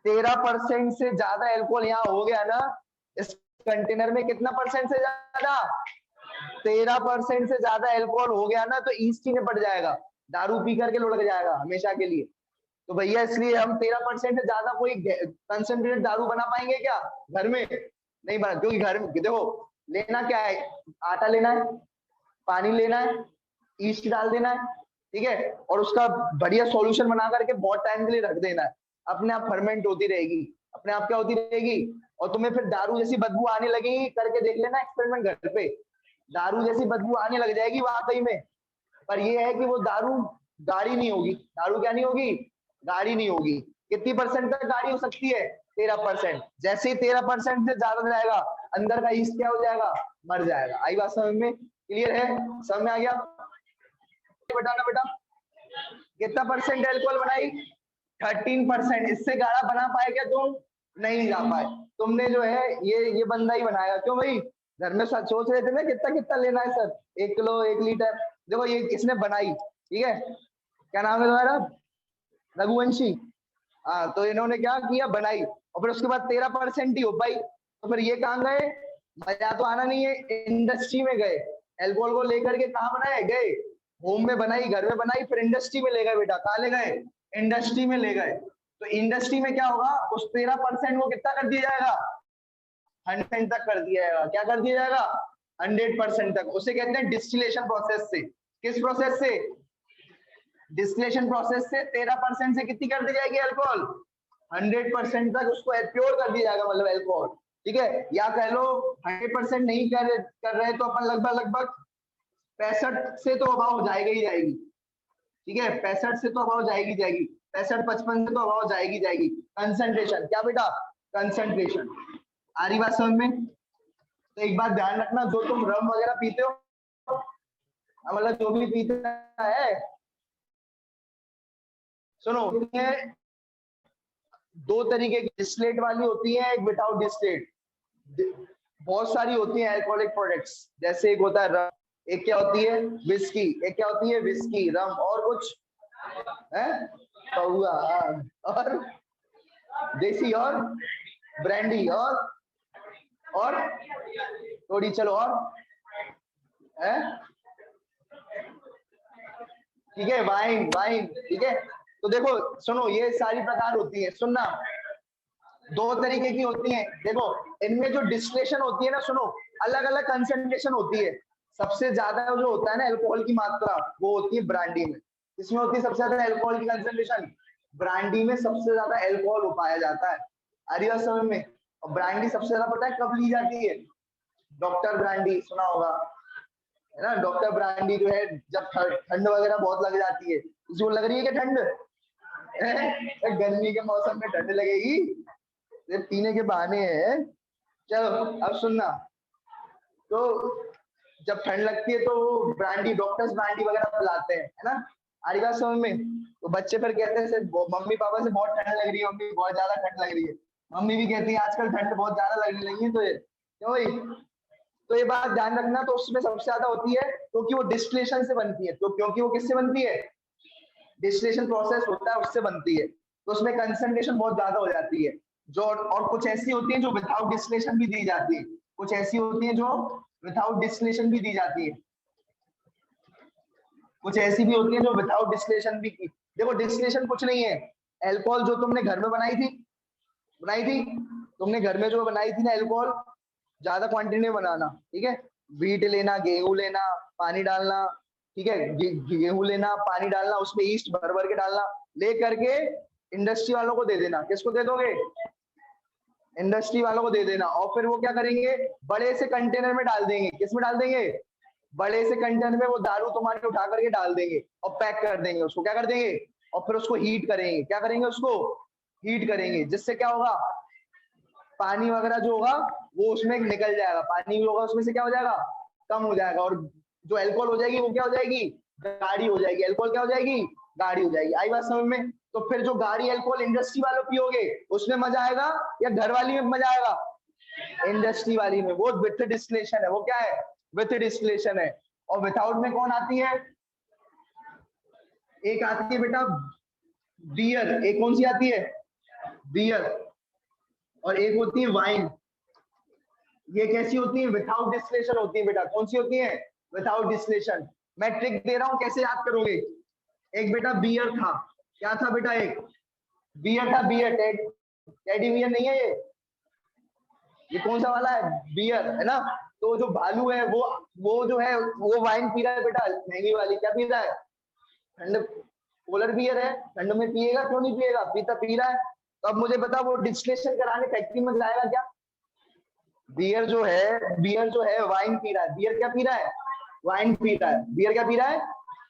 13% से ज्यादा एल्कोहल यहाँ हो गया ना इस कंटेनर में। कितना परसेंट से ज्यादा, 13% से ज्यादा एल्कोहल हो गया ना, तो ईस्ट ही निपट जाएगा, दारू पी करके लुढ़क जाएगा हमेशा के लिए। तो भैया इसलिए हम 13% से ज्यादा कोई कंसंट्रेटेड दारू बना पाएंगे क्या घर में, नहीं बना। क्योंकि घर में देखो, लेना क्या है, आटा लेना है, पानी लेना है, ईस्ट डाल देना है, ठीक है, और उसका बढ़िया सॉल्यूशन बना करके बहुत टाइम के लिए रख देना है। अपने आप फर्मेंट होती रहेगी, अपने आप क्या होती रहेगी, और तुम्हें फिर दारू जैसी बदबू आने लगेगी। करके देख लेना एक्सपेरिमेंट घर पे, दारू जैसी बदबू आने लग जाएगी वाकई में। पर ये है कि वो दारू गाढ़ी नहीं होगी। दारू क्या नहीं होगी, गाढ़ी नहीं होगी। कितनी परसेंट तक गाढ़ी हो सकती है, 13%। जैसे ही 13% से ज्यादा जाएगा, अंदर का ईस्ट क्या हो जाएगा, मर जाएगा। आई बात समझ में, क्लियर है, समझ में आ गया। बताना बेटा, कितना परसेंट एल्कोहल बनाई, 13%। इससे गाढ़ा बना पाए क्या तुम, नहीं जा पाए। तुमने जो है ये बंदा ही बनाया। क्यों भाई, घर में सोच रहे थे ना कितना कितना लेना है सर, 1 किलो 1 लीटर। देखो ये किसने बनाई, ठीक है, क्या नाम है तुम्हारा, रघुवंशी। हाँ, तो इन्होंने क्या किया, बनाई, और फिर उसके बाद 13% ही हो पाई। तो फिर ये कहाँ गए, मजा तो आना नहीं है, इंडस्ट्री में गए। एल्कोहल को लेकर के कहाँ बनाए गए, होम में बनाई, घर में बनाई, फिर इंडस्ट्री में ले गए बेटा। कहाँ ले गए, इंडस्ट्री में ले गए। तो इंडस्ट्री में क्या होगा, उस 13% को कितना कर दिया जाएगा, 100% तक कर दिया जाएगा। क्या कर दिया जाएगा, 100% तक। उसे कहते हैं डिस्टिलेशन प्रोसेस से। किस प्रोसेस से, डिस्टिलेशन प्रोसेस से 13% से कितनी कर दी जाएगी अल्कोहल, 100% तक उसको प्योर कर दिया जाएगा, मतलब अल्कोहल, ठीक है। या कह लो 100% नहीं कर रहे तो अपन लगभग 65 से तो अभाव हो जाएगा ही जाएगी, ठीक है। 65 से तो अभाव जाएगी 65-55 से तो अभाव जाएगी। कंसंट्रेशन क्या बेटा, कंसंट्रेशन। आ रही बात समझ में। तो एक बात ध्यान रखना, जो तुम रम वगैरह पीते हो, मतलब जो भी पीता है, सुनो, दो तरीके की, डिस्टिलेट वाली होती है, एक विदाउट डिस्टिलेट। बहुत सारी होती है अल्कोहलिक प्रोडक्ट्स। जैसे एक होता है रम, एक क्या होती है विस्की, एक क्या होती है विस्की, रम, और कुछ है पौआ, और देसी, और ब्रांडी, और थोड़ी, चलो, और है, ठीक है, वाइन, ठीक है। तो देखो सुनो, ये सारी प्रकार होती है, सुनना, दो तरीके की होती है। देखो इनमें जो डिस्टिलेशन होती है ना, सुनो, अलग अलग कंसंट्रेशन होती है। सबसे ज्यादा जो होता है ना अल्कोहल की मात्रा, वो होती है ब्रांडी में। इसमें होती है सबसे ज्यादा अल्कोहल की कंसंट्रेशन, ब्रांडी में सबसे ज्यादा अल्कोहल पाया जाता है। अरिया समझ में। और ब्रांडी सबसे ज्यादा पता है कब ली जाती है, डॉक्टर ब्रांडी सुना होगा, है ना। डॉक्टर ब्रांडी जो है, जब ठंड वगैरह बहुत लग जाती है, उसको लग रही है कि ठंड गर्मी के मौसम में ठंड लगेगी, ये पीने के बहाने हैं। चलो अब सुनना, तो जब ठंड लगती है तो ब्रांडी, डॉक्टर्स ब्रांडी वगैरह पिलाते हैं, है ना। आरी बात समझ में। तो बच्चे फिर कहते हैं मम्मी पापा से बहुत ठंड लग रही है, मम्मी बहुत ज्यादा ठंड लग रही है। मम्मी भी कहती है आजकल ठंड बहुत ज्यादा लगने लगी है, तो क्यों भाई, तो ये बात ध्यान रखना, तो उसमें सबसे ज्यादा होती है क्योंकि वो डिस्टिलेशन से बनती है, तो क्योंकि वो किससे बनती है, डिस्टिलेशन प्रोसेस होता है उससे बनती है, तो उसमें कंसंट्रेशन बहुत ज्यादा हो जाती है। जो और कुछ ऐसी होती है जो विदाउट डिस्टिलेशन भी दी जाती है, कुछ ऐसी होती है जो विदाउट डिस्टिलेशन भी दी जाती है, कुछ ऐसी भी होती है जो विदाउट डिस्टिलेशन भी की। देखो डिस्टिलेशन कुछ नहीं है, अल्कोहल जो तुमने घर में बनाई थी तुमने घर में जो बनाई थी ना अल्कोहल, ज्यादा क्वांटिटी में बनाना, ठीक है। व्हीट लेना, गेहूं लेना, पानी डालना, ठीक है, गेहूं लेना, पानी डालना, उसमें ईस्ट भर भर के डालना, ले करके इंडस्ट्री वालों को दे देना। किसको दे दोगे, इंडस्ट्री वालों को दे देना। और फिर वो क्या करेंगे, बड़े से कंटेनर में डाल देंगे। किस में डाल देंगे, बड़े से कंटेनर में वो दारू तुम्हारे उठा करके डाल देंगे और पैक कर देंगे उसको, क्या कर देंगे, और फिर उसको हीट करेंगे। क्या करेंगे, उसको हीट करेंगे, जिससे क्या होगा, पानी वगैरह जो होगा वो उसमें निकल जाएगा, पानी भी होगा उसमें से क्या हो जाएगा, कम हो जाएगा, और जो अल्कोहल हो जाएगी वो क्या हो जाएगी, गाढ़ी हो जाएगी। अल्कोहल क्या हो जाएगी, गाढ़ी हो जाएगी। आई बात समझ में। तो फिर जो गाढ़ी अल्कोहल इंडस्ट्री वालों पियोगे उसमें मजा आएगा या घर वाली में मजा आएगा, इंडस्ट्री वाली में। वो विथ डिस्टिलेशन है, वो क्या है, विथ डिस्टिलेशन है। और विदाउट में कौन आती है, एक आती है बेटा बियर, एक कौन सी आती है, बियर, और एक होती है वाइन। ये कैसी होती है, विदाउट डिस्टिलेशन होती है बेटा। कौन सी होती है, विदाउट डिस्टिलेशन। मैं ट्रिक दे रहा हूं कैसे याद करोगे। एक बेटा बियर था, क्या था बेटा, एक बियर था, बियर, टेडी बियर नहीं है ये कौन सा वाला है, बियर है ना। तो जो भालू है वो जो है वो वाइन पी रहा है बेटा, महंगी वाली। क्या पी रहा है, ठंड, पोलर बियर है, ठंड में पिएगा, क्यों नहीं पिएगा, पीता पी रहा है। तो अब मुझे बता, वो डिस्टिलेशन कराने फैक्ट्री में जाएगा क्या, बियर जो है वाइन पी रहा है, बियर क्या पी रहा है, वाइन पी रहा है। बियर क्या पी रहा है,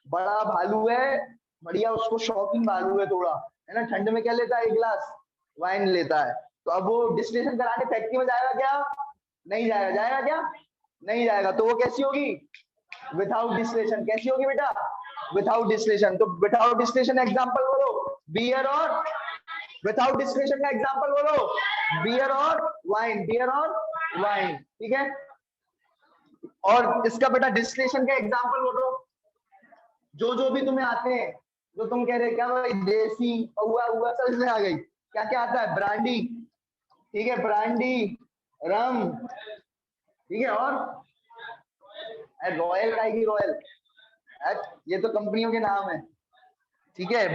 बड़ा भालू है, बढ़िया, उसको शौकीन भालू है थोड़ा, है ना, ठंड में क्या लेता है, एक गिलास वाइन लेता है। तो अब वो डिस्टिलेशन कराने फैक्ट्री में जाएगा क्या, नहीं जाएगा, जाएगा क्या, नहीं जाएगा। तो वो कैसी होगी, विदाउट डिस्टिलेशन। कैसी होगी बेटा, विदाउट डिस्टिलेशन। तो विदाउट डिस्टिलेशन एग्जांपल बोलो, बियर, और विदाउट डिस्टिलेशन का एग्जांपल बोलो, बियर और वाइन, बियर और वाइन, ठीक है। और इसका बेटा डिस्टिलेशन का एग्जांपल बोलो, जो भी तुम्हें आते हैं, जो तुम कह रहे क्या भाई, देसी हुआ हुआ सब इसमें आ गई। क्या क्या आता है, ब्रांडी, ठीक है, ब्रांडी, रम, ठीक है, और रॉयल आएगी, रॉयल, ये तो कंपनियों के नाम है, ठीक है।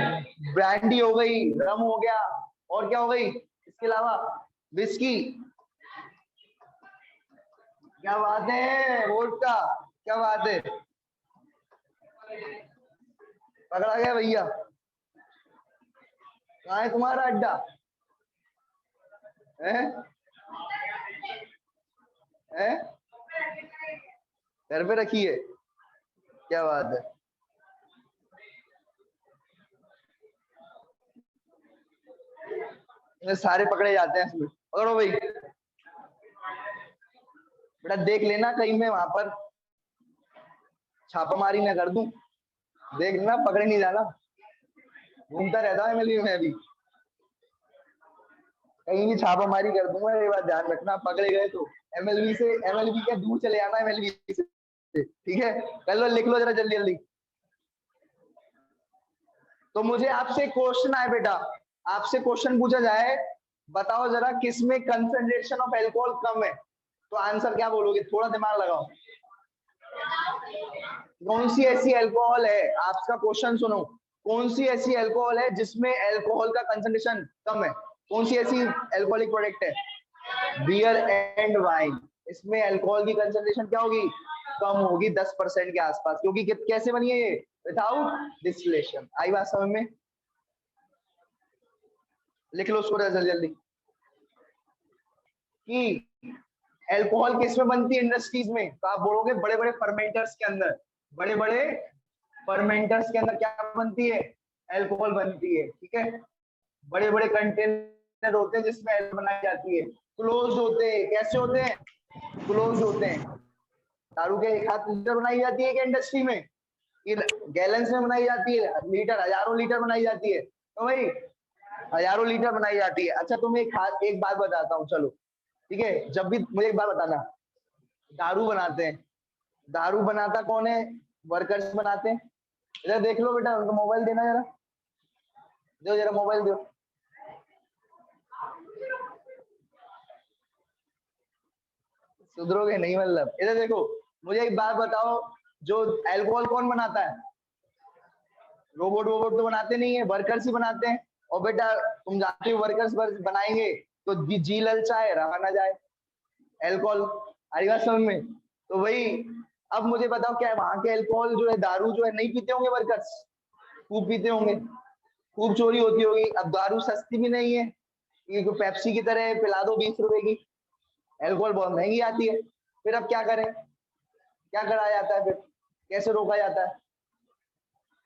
ब्रांडी हो गई, रम हो गया, और क्या हो गई इसके अलावा, विस्की। क्या बात है, वोडका, क्या बात है, पकड़ा गया भैया। कहाँ है तुम्हारा अड्डा, है घर पे रखी है, क्या बात है। सारे पकड़े जाते हैं इसमें, पकड़ो भाई बेटा, देख लेना कहीं मैं वहां पर छापामारी ना कर दूं, देख लेना, पकड़े नहीं जाना, घूमता रहता है एमएलबी में भी, कहीं भी छापामारी कर दूंगा, ये बात ध्यान रखना। पकड़े गए तो एमएलबी के दूर चले जाना, एमएलबी से, ठीक है। कर लो, लिख लो जरा जल्दी जल्दी। तो मुझे आपसे क्वेश्चन आए बेटा, आपसे क्वेश्चन पूछा जाए, बताओ जरा किसमें कंसंट्रेशन ऑफ एल्कोहल कम है, तो आंसर क्या बोलोगे, थोड़ा दिमाग लगाओ। कौन सी ऐसी अल्कोहल है, आपका क्वेश्चन सुनो, कौन सी ऐसी अल्कोहल है जिसमें अल्कोहल का कंसंट्रेशन कम है, कौन सी ऐसी अल्कोहलिक प्रोडक्ट है, बियर एंड वाइन। इसमें अल्कोहल की कंसंट्रेशन क्या होगी, कम होगी, 10% के आसपास, क्योंकि कैसे बनी है ये, विदाउट डिस्टिलेशन। आई बात समझ में, लिख लो उसको जल्दी जल्दी कि अल्कोहल किसमें बनती है इंडस्ट्रीज में, तो आप बोलोगे बड़े बड़े फर्मेंटर्स के अंदर, बड़े बड़े फर्मेंटर्स के अंदर क्या बनती है, अल्कोहल बनती है, ठीक है। बड़े बड़े कंटेनर होते हैं जिसमें अल्कोहल बनाई जाती है, क्लोज होते हैं, कैसे होते हैं, क्लोज होते हैं। दारू के 1 लीटर बनाई जाती है क्या इंडस्ट्री में, ये गैलन्स में बनाई जाती है, लीटर, हजारों लीटर बनाई जाती है, तो भाई हजारों लीटर बनाई जाती है। अच्छा तुम्हें एक बात बताता हूँ, चलो ठीक है, जब भी मुझे एक बात बताना, दारू बनाते हैं। दारू बनाता कौन है? वर्कर्स बनाते हैं। इधर देख लो बेटा, उनको मोबाइल देना जरा, दो जरा मोबाइल दो। सुधरोगे नहीं मतलब। इधर देखो, मुझे एक बात बताओ, जो अल्कोहल कौन बनाता है? रोबोट वोबोट तो बनाते नहीं है, वर्कर्स ही बनाते हैं। और बेटा तुम जानते हो वर्कर्स बनाएंगे तो जी ललचाए रहा ना जाए, अल्कोहल। आई बात समझ में? तो वही, अब मुझे बताओ क्या वहां के अल्कोहल जो है, दारू जो है, नहीं पीते होंगे वर्कर्स? खूब पीते होंगे, खूब चोरी होती होगी। अब दारू सस्ती भी नहीं है, ये पेप्सी की तरह पिला दो 20 रुपए की, अल्कोहल बहुत महंगी आती है। फिर अब क्या करें? क्या करा जाता है फिर? कैसे रोका जाता है?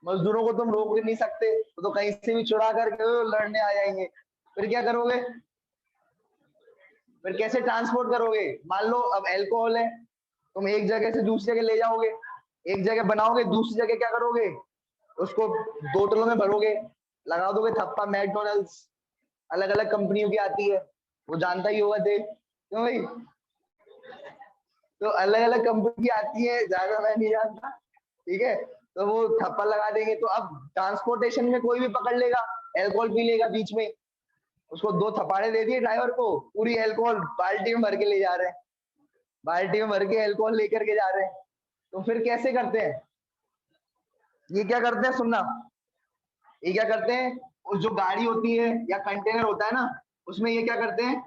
मजदूरों को तुम रोक नहीं सकते, तो कहीं से भी चुरा करके लड़ने आ जाएंगे। फिर क्या करोगे? फिर कैसे ट्रांसपोर्ट करोगे? मान लो अब अल्कोहल है, तुम एक जगह से दूसरी जगह ले जाओगे, एक जगह बनाओगे, दूसरी जगह क्या करोगे? उसको बोतलों में भरोगे, लगा दोगे थप्पा। मैकडोनल्ड्स अलग अलग कंपनियों की आती है, वो जानता ही होगा देख, क्यों भाई? तो अलग अलग कंपनी की आती है, ज्यादा मैं नहीं जानता, ठीक है? तो वो थप्पा लगा देंगे, तो अब ट्रांसपोर्टेशन में कोई भी पकड़ लेगा, अल्कोहल पी लेगा बीच में, उसको 2 थप्पाड़े दे दिए ड्राइवर को, पूरी अल्कोहल बाल्टी में भर के ले जा रहे हैं, बाल्टी में भर के अल्कोहल लेकर के जा रहे हैं। तो फिर कैसे करते हैं? ये क्या करते हैं, सुनना, ये क्या करते हैं, उस जो गाड़ी होती है या कंटेनर होता है ना, उसमें ये क्या करते हैं,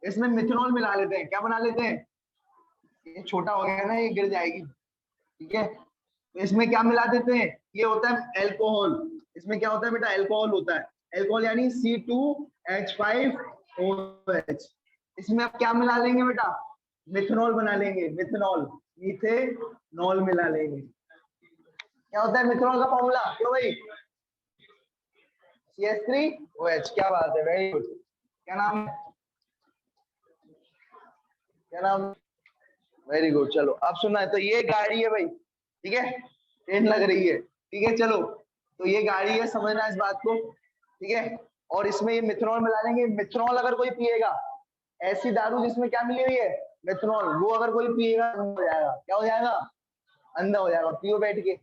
इसमें मिथेनॉल मिला लेते हैं। क्या बना लेते हैं? ये छोटा हो गया ना, ये गिर जाएगी, ठीक है? तो इसमें क्या मिला देते हैं, ये होता है एल्कोहल। इसमें क्या होता है बेटा? एल्कोहल होता है। एल्कोहल यानी C2H5OH। इसमें अब क्या मिला लेंगे बेटा? मिथेनॉल बना लेंगे, मिथेनॉल, मिथेनॉल मिला लेंगे। क्या होता है मिथेनॉल का फॉर्मूला? क्यों भाई? CH3OH। क्या बात है, वेरी गुड। क्या नाम है? क्या नाम? Very good. चलो अब सुनना है, तो ये गाड़ी है भाई, ठीक है? ट्रेन लग रही है, ठीक है? चलो, तो ये गाड़ी है, समझना इस बात को, ठीक है? और इसमें ये मिथेनॉल मिला लेंगे। मिथेनॉल अगर कोई पिएगा, ऐसी दारू जिसमें क्या मिली हुई है? मिथेनॉल, वो अगर कोई पिएगा अंधा हो जाएगा। क्या हो जाएगा? अंधा हो जाएगा। पियो बैठ के।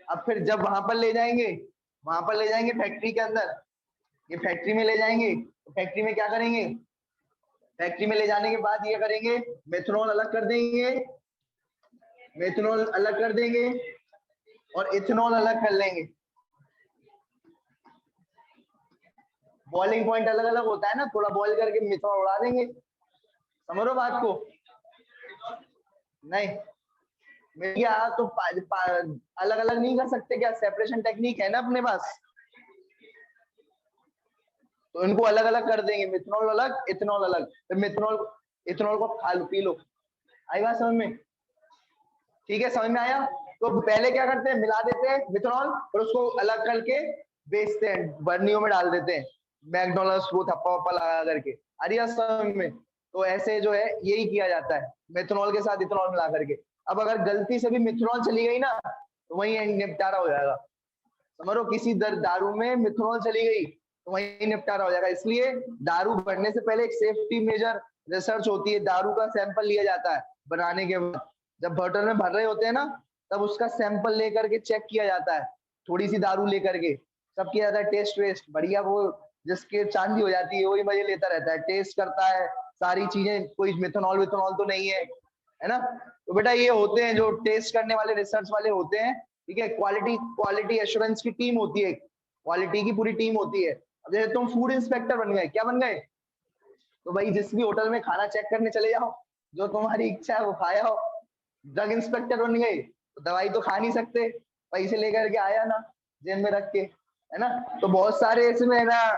अब फिर जब वहां पर ले जाएंगे, वहां पर ले जाएंगे फैक्ट्री के अंदर, ये फैक्ट्री में ले जाएंगे, तो फैक्ट्री में क्या करेंगे? फैक्ट्री में ले जाने के बाद ये करेंगे, मेथनॉल अलग कर देंगे, मेथनॉल अलग कर देंगे और इथेनॉल अलग कर लेंगे। बॉइलिंग पॉइंट अलग अलग होता है ना, थोड़ा बॉईल करके मिथनॉल उड़ा देंगे। समझ रहे हो बात को? नहीं भैया, तो अलग अलग नहीं कर सकते क्या? सेपरेशन टेक्निक है ना अपने पास, तो इनको अलग अलग कर देंगे, मिथनॉल अलग, इथेनॉल अलग। फिर मिथनॉल, इथेनॉल को खा लो, पी लो। आई बात समझ में? ठीक है, समझ में आया? तो पहले क्या करते हैं, मिला देते हैं मिथनॉल और उसको अलग करके बेचते हैं, बर्नियों में डाल देते हैं, मैकडोनल्ड्स वो थप्पा वप्पा लगा करके। अरे समझ में? तो ऐसे जो है यही किया जाता है, मिथनॉल के साथ इथेनॉल मिला करके। अब अगर गलती से भी मिथनॉल चली गई ना, तो वही निपटारा हो जाएगा। समझो, किसी दारू में मिथनॉल चली गई तो वही निपटारा हो जाएगा। इसलिए दारू बढ़ने से पहले एक सेफ्टी मेजर रिसर्च होती है, दारू का सैंपल लिया जाता है बनाने के बाद। जब बॉटल में भर रहे होते हैं ना, तब उसका सैंपल लेकर के चेक किया जाता है, थोड़ी सी दारू लेकर के सब किया जाता है, टेस्ट वेस्ट बढ़िया। वो जिसके चांदी हो जाती है वही मजे लेता रहता है, टेस्ट करता है सारी चीजें, कोई मिथनॉल विथनॉल तो नहीं है ना? तो बेटा ये होते हैं जो टेस्ट करने वाले, रिसर्च वाले होते हैं, ठीक है? क्वालिटी क्वालिटी एश्योरेंस की टीम होती है, क्वालिटी की पूरी टीम होती है। अब जैसे तुम फूड इंस्पेक्टर बन गए, क्या बन गए? तो भाई जिस भी होटल में खाना चेक करने चले जाओ, जो तुम्हारी इच्छा है वो खाया हो। ड्रग इंस्पेक्टर बन गए, तो दवाई तो खा नहीं सकते, पैसे लेकर के आया ना, जेब में रख के, है ना? तो बहुत सारे इसमें है ना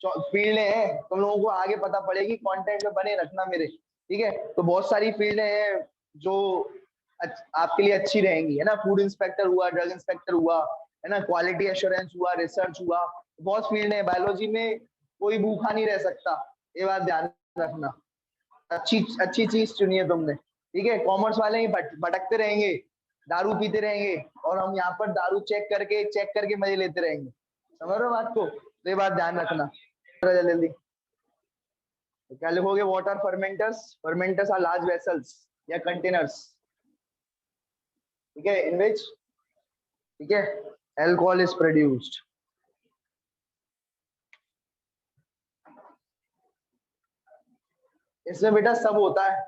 फील्ड हैं, तुम लोगों को आगे पता पड़ेगी, कंटेंट में बने रखना मेरे, ठीक है? तो बहुत सारी फील्ड हैं जो आपके लिए अच्छी रहेंगी, है ना? फूड इंस्पेक्टर हुआ, ड्रग इंस्पेक्टर हुआ, है ना, क्वालिटी एश्योरेंस हुआ, रिसर्च हुआ, बहुत फील्ड है। बायोलॉजी में कोई भूखा नहीं रह सकता, ये बात ध्यान रखना। अच्छी अच्छी चीज चुनी है तुमने, ठीक है? कॉमर्स वाले ही भटकते रहेंगे, दारू पीते रहेंगे, और हम यहाँ पर दारू चेक करके मजे लेते रहेंगे। समझ रहे हो बात को? तो ये बात ध्यान रखना जल्दी। तो क्या लिखोगे? Water fermenters, fermenters are large vessels या कंटेनर्स, ठीक है, इन विच, ठीक है, अल्कोहल इज प्रोड्यूस्ड। इसमें बेटा सब होता है,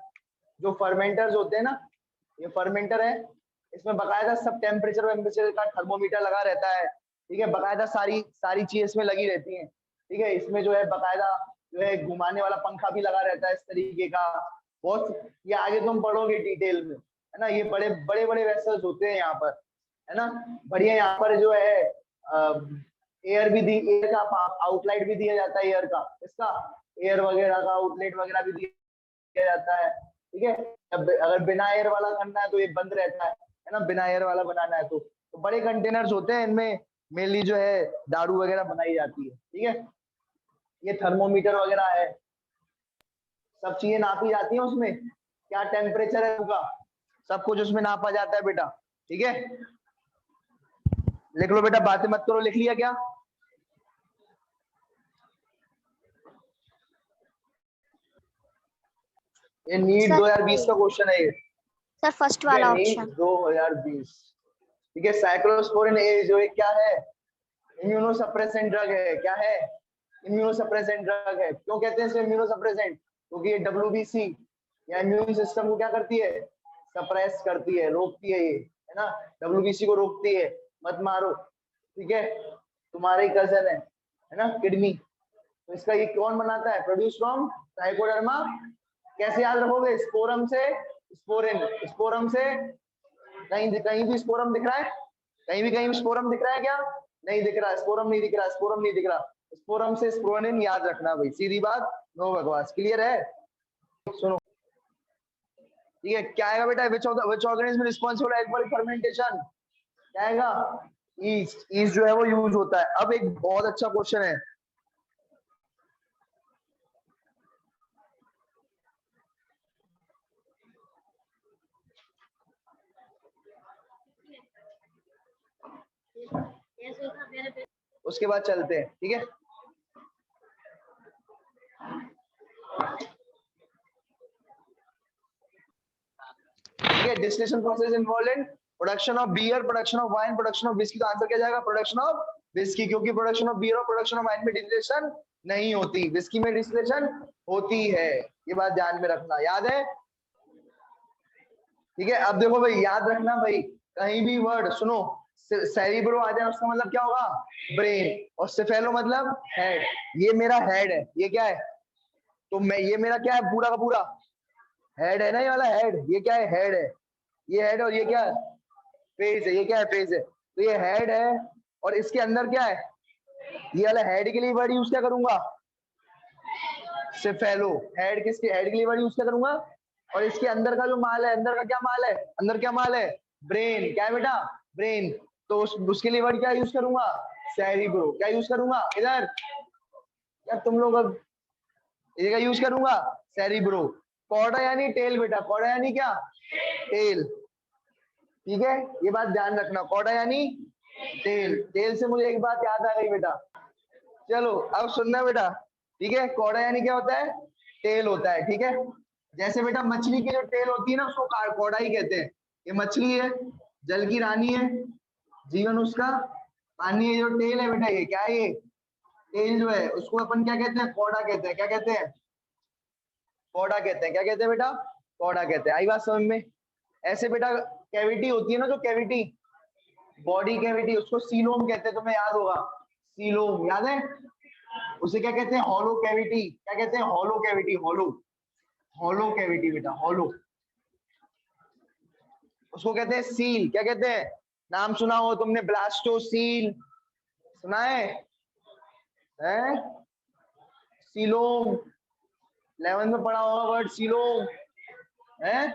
जो फर्मेंटर्स होते हैं ना, ये फर्मेंटर है, इसमें बकायदा सब टेम्परेचर वेम्परेचर का थर्मोमीटर लगा रहता है, ठीक है, बकायदा सारी सारी चीजें इसमें लगी रहती हैं, ठीक है, इसमें जो है बकायदा जो है घुमाने वाला पंखा भी लगा रहता है इस तरीके का, बहुत, ये आगे तुम पढ़ोगे डिटेल में, है ना, ये बड़े बड़े बड़े वेसल्स होते हैं यहाँ पर, है ना, बढ़िया, यहाँ पर जो है एयर भी दी, एयर का आउटलेट भी दिया जाता है, एयर का, इसका एयर वगैरह का आउटलेट वगैरह भी दिया जाता है, ठीक है, अगर बिना एयर वाला करना है तो ये बंद रहता है ना, बिना एयर वाला बनाना है तो बड़े कंटेनर्स होते हैं, इनमें मेनली जो है दारू वगैरह बनाई जाती है, ठीक है, ये थर्मोमीटर वगैरह है, सब चीजें नापी जाती हैं उसमें, क्या टेम्परेचर है उनका, सब कुछ उसमें नापा जाता है बेटा, ठीक है, लिख लो बेटा, बातें मत करो, लिख लिया क्या? ये नीट 2020 का क्वेश्चन है ये सर, फर्स्ट वाला नीट ऑप्शन। 2020, ठीक है, साइक्लोस्पोरिन ए जो है क्या है? इम्यूनोसप्रेसेंट ड्रग है, क्या है? इम्यूनोसप्रेसेंट ड्रग है। क्यों कहते हैं इसे इम्यूनोसप्रेसेंट? क्योंकि ये डब्ल्यूबीसी या इम्यून सिस्टम को क्या करती है? सप्रेस करती है, रोकती है, ये है ना, डब्ल्यूबीसी को रोकती है, मत मारो, ठीक है, तुम्हारे ही कजन है ना, किडनी, तो इसका ये कौन बनाता है? प्रोड्यूस फ्रॉम ट्राइकोडर्मा, कैसे याद रखोगे? स्पोरम से स्पोरिन, स्पोरम से, कहीं कहीं भी स्पोरम दिख रहा है? कहीं भी स्पोरम दिख रहा है क्या? नहीं दिख रहा, स्पोरम नहीं दिख रहा, स्पोरम नहीं दिख रहा, स्पोरम से स्पोरनिन याद रखना भाई, सीधी बात, नो बकवास, क्लियर है? सुनो, ठीक है, क्या आएगा बेटा? Which organism responsible for alcoholic fermentation? क्या आएगा? ईस्ट, ईस्ट जो है वो यूज होता है। अब एक बहुत अच्छा क्वेश्चन है, उसके बाद चलते हैं, ठीक है, ठीक है, distillation process involve in production of beer, production of wine, production of whisky, तो आंसर क्या जाएगा? प्रोडक्शन ऑफ विस्की, क्योंकि प्रोडक्शन ऑफ बियर और प्रोडक्शन ऑफ वाइन में डिस्टिलेशन नहीं होती, विस्की में डिस्टिलेशन होती है, ये बात ध्यान में रखना, याद है? ठीक है, अब देखो भाई, याद रखना भाई, कहीं भी वर्ड सुनो, सेरिब्रो आ जाए उसका मतलब क्या होगा? ब्रेन, और सेफेलो मतलब हेड, ये मेरा हेड है, ये क्या है? तो मैं, ये मेरा क्या है? पूरा का पूरा हेड है ना, ये वाला हेड, ये क्या है? हेड है, ये हेड, और ये क्या है? फेस है, ये क्या है? फेस है, तो ये हेड है, और इसके अंदर क्या है? ये वाला हेड के लिए वर्ड यूज क्या करूंगा? सेफेलो, हेड किसके? हेड के लिए वर्ड यूज क्या करूंगा? और इसके अंदर का जो माल है, अंदर का क्या माल है? अंदर क्या माल है? ब्रेन, क्या है बेटा? ब्रेन, तो उसके लिए वर्ड क्या यूज करूंगा? सेरिब्रो, क्या यूज करूंगा? इधर यार तुम लोग, अब ये क्या यूज करूंगा? सेरिब्रो। कॉर्डा यानी टेल बेटा, कॉर्डा यानी क्या? टेल, ठीक है, ये बात ध्यान रखना, कॉर्डा यानी टेल, टेल से मुझे एक बात याद आ गई बेटा, चलो अब सुनना बेटा, ठीक है, कॉर्डा यानी क्या होता है? टेल होता है, ठीक है, जैसे बेटा मछली की जो टेल होती है ना, उसको कॉर्डा ही कहते हैं, ये मछली है, जल की रानी है, जीवन उसका पानी है, जो टेल है बेटा, ये क्या है? ये टेल जो है उसको अपन क्या कहते हैं? कॉर्डा कहते हैं, क्या कहते हैं? कॉर्डा कहते हैं, क्या कहते हैं बेटा? कॉर्डा कहते हैं, आई बात समझ में? ऐसे बेटा कैविटी होती है ना, जो कैविटी, बॉडी कैविटी, उसको सीलोम कहते हैं, तुम्हें याद होगा, सीलोम याद है? उसे क्या कहते हैं? हॉलो कैविटी, क्या कहते हैं? Hollow cavity, hollow, hollow cavity बेटा, हॉलो, उसको कहते हैं सील, क्या कहते हैं? नाम सुना हो तुमने, ब्लास्टोसील, सुना है? सीलोम, 11th में पढ़ा होगा वर्ड सीलोम, है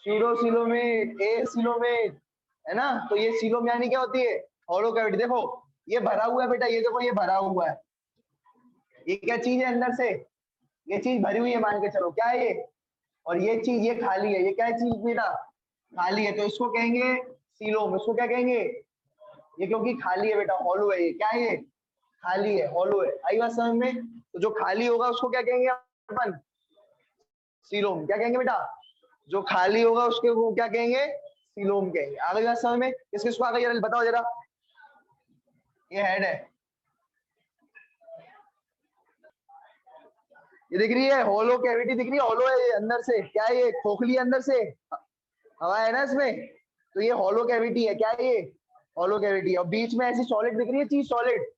सूडोसिलोमेट, ए सिलोमेट, है ना, तो ये सीलोम यानी क्या होती है? हॉलो कैविटी, देखो ये भरा हुआ है बेटा, ये देखो ये भरा हुआ है, ये क्या चीज है अंदर से? ये चीज भरी हुई है, मान के चलो, क्या है ये? और ये चीज ये खाली है, ये क्या है चीज बेटा? खाली है, तो इसको कहेंगे सीलोम, इसको क्या कहेंगे? ये क्योंकि खाली है बेटा, हॉलो है, ये क्या है? ये खाली है, हॉलो है, आई बात समझ में? तो जो खाली होगा उसको क्या कहेंगे? अपन? सीलोम। क्या कहेंगे बेटा? जो खाली होगा उसके वो क्या कहेंगे? सीलोम कहेंगे। आ गई बात समझ में? किस किस को आ गई जरा बताओ जरा। ये हेड है, ये दिख रही है होलो कैविटी दिख रही है, होलो है ये अंदर से। क्या है ये? खोखली है अंदर से, हवा है ना इसमें, तो ये होलो कैविटी है। क्या है ये? होलो कैविटी। और बीच में ऐसी सॉलिड दिख रही है चीज, सॉलिड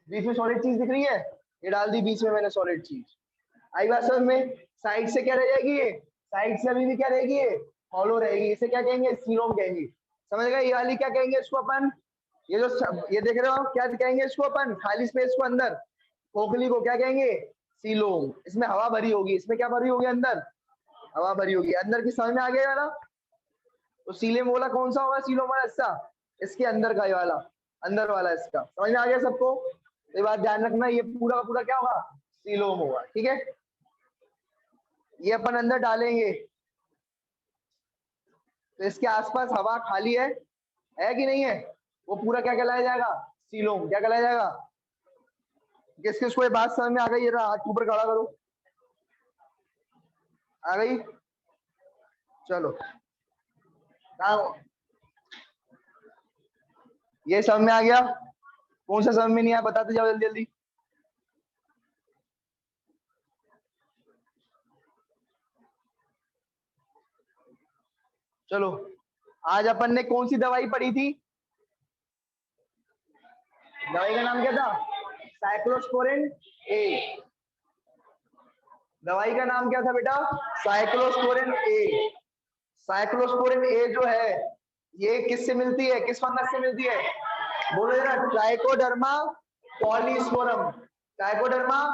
बीच में सॉलिड चीज दिख रही है, ये डाल दी बीच में मैंने सॉलिड चीज। आई बात समझ में? साइड से क्या रह जाएगी ये? साइड से अभी भी क्या रहेगी ये? हॉलो रहेगी। इसे क्या कहेंगे? सीलोम कहेंगे। समझ गए? ये वाली क्या कहेंगे इसको अपन? ये जो ये देख रहे हो क्या कहेंगे इसको अपन? खाली स्पेस को अंदर, खोखली को क्या कहेंगे? सीलोम। इसमें हवा भरी होगी, इसमें क्या भरी होगी? अंदर हवा भरी होगी। अंदर की समझ में आ गया ना? तो सीलेम वाला कौन सा होगा? सीलोम वाला हिस्सा इसके अंदर का, ये वाला अंदर वाला इसका। समझ में आ गया सबको? ये बात ध्यान रखना, ये पूरा का पूरा क्या होगा? सीलोम होगा। ठीक है, ये अपन अंदर डालेंगे तो इसके आसपास हवा खाली है कि नहीं है? वो पूरा क्या कहलाया जाएगा? सीलोम। क्या कहलाया जाएगा? किस किस को ये बात समझ में आ गई? ये हाथ ऊपर खड़ा करो। आ गई? चलो, ये समझ में आ गया? कौन सा समझ में नहीं आया बताते जाओ जल्दी जल्दी। चलो, आज अपन ने कौन सी दवाई पढ़ी थी? दवाई का नाम क्या था? साइक्लोस्पोरिन ए। दवाई का नाम क्या था बेटा? साइक्लोस्पोरिन ए। साइक्लोस्पोरिन ए जो है ये किससे मिलती है? किस फंगस से मिलती है? बोलो जरा। Trichoderma polysporum. ट्राइकोडर्मा,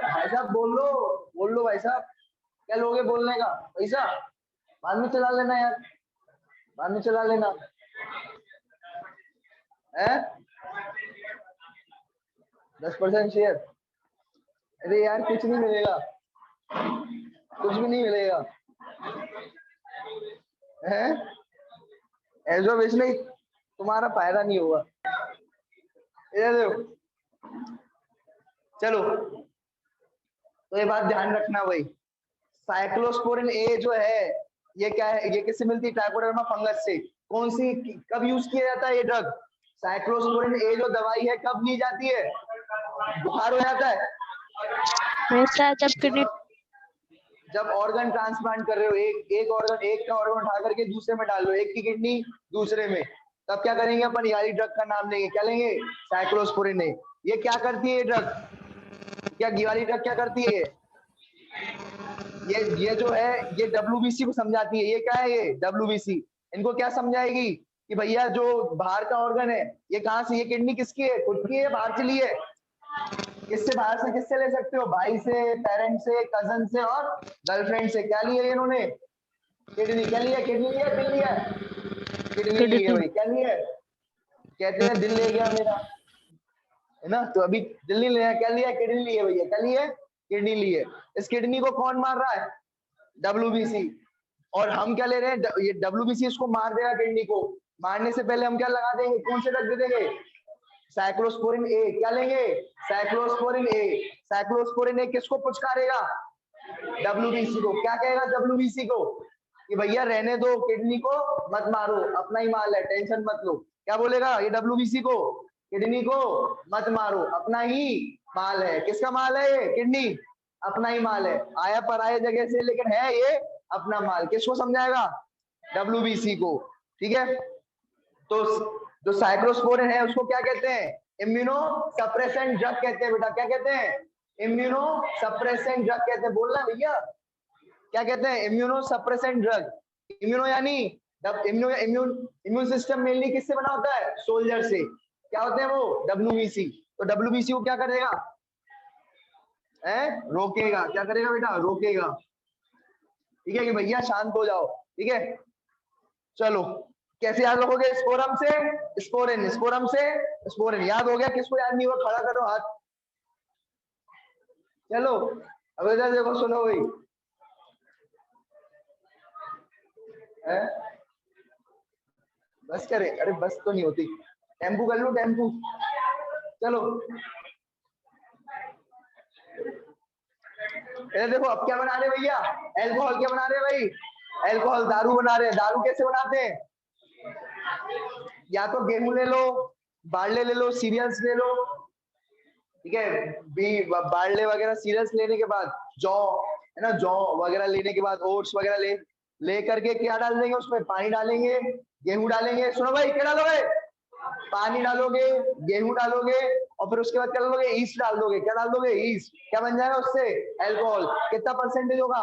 भाई साहब बोल लो भाई साहब। क्या लोगे बोलने का पैसा? बाद में चला लेना यार, बाद में चला लेना है। 10% शेयर? अरे यार कुछ नहीं मिलेगा, कुछ भी नहीं मिलेगा है। ऐसा बेचने तुम्हारा फायदा नहीं होगा। इधर देखो। चलो, तो ये बात ध्यान रखना भाई। साइक्लोस्पोरिन ए जो है ये क्या है? ये किससे मिलती है? ट्राइकोडर्मा फंगस से। कौन सी, कब यूज किया जाता है ये ड्रग? साइक्लोस्पोरिन ए जो दवाई है कब ली जाती है? बुखार हो जाता है जब ऑर्गन ट्रांसप्लांट कर रहे हो, एक ऑर्गन, एक का ऑर्गन उठा करके दूसरे में डाल लो, एक की किडनी दूसरे में, तब क्या करेंगे अपन? यारी ड्रग का नाम लेंगे, क्या लेंगे? साइक्लोस्पोरिन ए। ये क्या करती है ये ड्रग? क्या गिवाली ड्रग क्या करती है? ये जो है ये डब्ल्यूबीसी को समझाती है। ये क्या है? ये डब्ल्यूबीसी इनको क्या समझाएगी कि भैया जो बाहर का ऑर्गन है ये कहाँ से? ये किडनी किसकी है? खुद की है, बाहर चली है? किससे? बाहर से किससे ले सकते हो? भाई से, पेरेंट से, कजन से और गर्लफ्रेंड से। क्या लिया इन्होंने? किडनी। क्या लिया? किडनी लिया, दिल लिया? किडनी ली है भाई। क्या लिया? कहते हैं दिल ले गया मेरा, है ना? तो अभी दिल नहीं लिया, क्या लिया? किडनी ली है भैया। क्या ली है? किडनी ली है। इस किडनी को कौन मार रहा है? डब्ल्यूबीसी। और हम क्या ले रहे हैं? ये डब्ल्यूबीसी इसको मार देगा किडनी को। मारने से पहले हम क्या लगा देंगे? कौन से ड्रग दे देंगे? साइक्लोस्पोरिन ए। क्या लेंगे? साइक्लोस्पोरिन ए। साइक्लोस्पोरिन ए किसको पुचकारेगा? डब्ल्यूबीसी को। क्या कहेगा डब्ल्यूबीसी को? कि भैया रहने दो, किडनी को मत मारो, अपना ही माल है, टेंशन मत लो। क्या बोलेगा ये डब्ल्यूबीसी को? किडनी को मत मारो, अपना ही माल है। किसका माल है ये? किडनी अपना ही माल है, आया पराये जगह से लेकिन है ये अपना माल। किसको समझाएगा? डब्ल्यूबीसी को। ठीक है, तो जो साइक्लोस्पोरिन है उसको क्या कहते हैं? इम्यूनो सप्रेसेंट ड्रग कहते हैं बेटा। क्या कहते हैं? इम्यूनो सप्रेसेंट ड्रग कहते हैं। बोलना भैया, क्या कहते हैं? Immuno suppressant drug. इम्यूनो यानी इम्यून सिस्टम मेनली किससे बना होता है? सोल्जर से। क्या होते हैं वो? डब्ल्यूबीसी। तो डब्ल्यूबीसी को क्या करेगा? रोकेगा। क्या करेगा बेटा? रोकेगा। ठीक है कि भैया शांत हो जाओ। ठीक है, चलो कैसे याद रखोगे? स्पोरम से स्पोरिन, स्पोरम से स्पोरिन। याद हो गया? किसको याद नहीं हुआ खड़ा करो हाथ। चलो अब इधर देखो, सुनो भाई। बस करे? अरे बस तो नहीं होती, टेम्पू कर लो, टेम्पू। चलो इधर देखो अब क्या बना रहे भैया, अल्कोहल क्या बना रहे भाई, अल्कोहल दारू बना रहे हैं। दारू कैसे बनाते हैं, या तो गेहूं ले लो, बार्ले ले लो, सीरियल्स ले लो, ठीक है, बार्ले वगैरह सीरियल्स लेने के बाद जौ है ना, जौ वगैरह लेने के बाद ओट्स वगैरह ले करके क्या डाल देंगे उसमें, पानी डालेंगे, गेहूं डालेंगे। सुनो भाई क्या डालोगे, पानी डालोगे, गेहूं डालोगे, और फिर उसके बाद क्या डालोगे, ईस्ट डाल दोगे। क्या डाल दोगे, ईस्ट। क्या बन जाएगा उससे, अल्कोहल। कितना परसेंटेज होगा,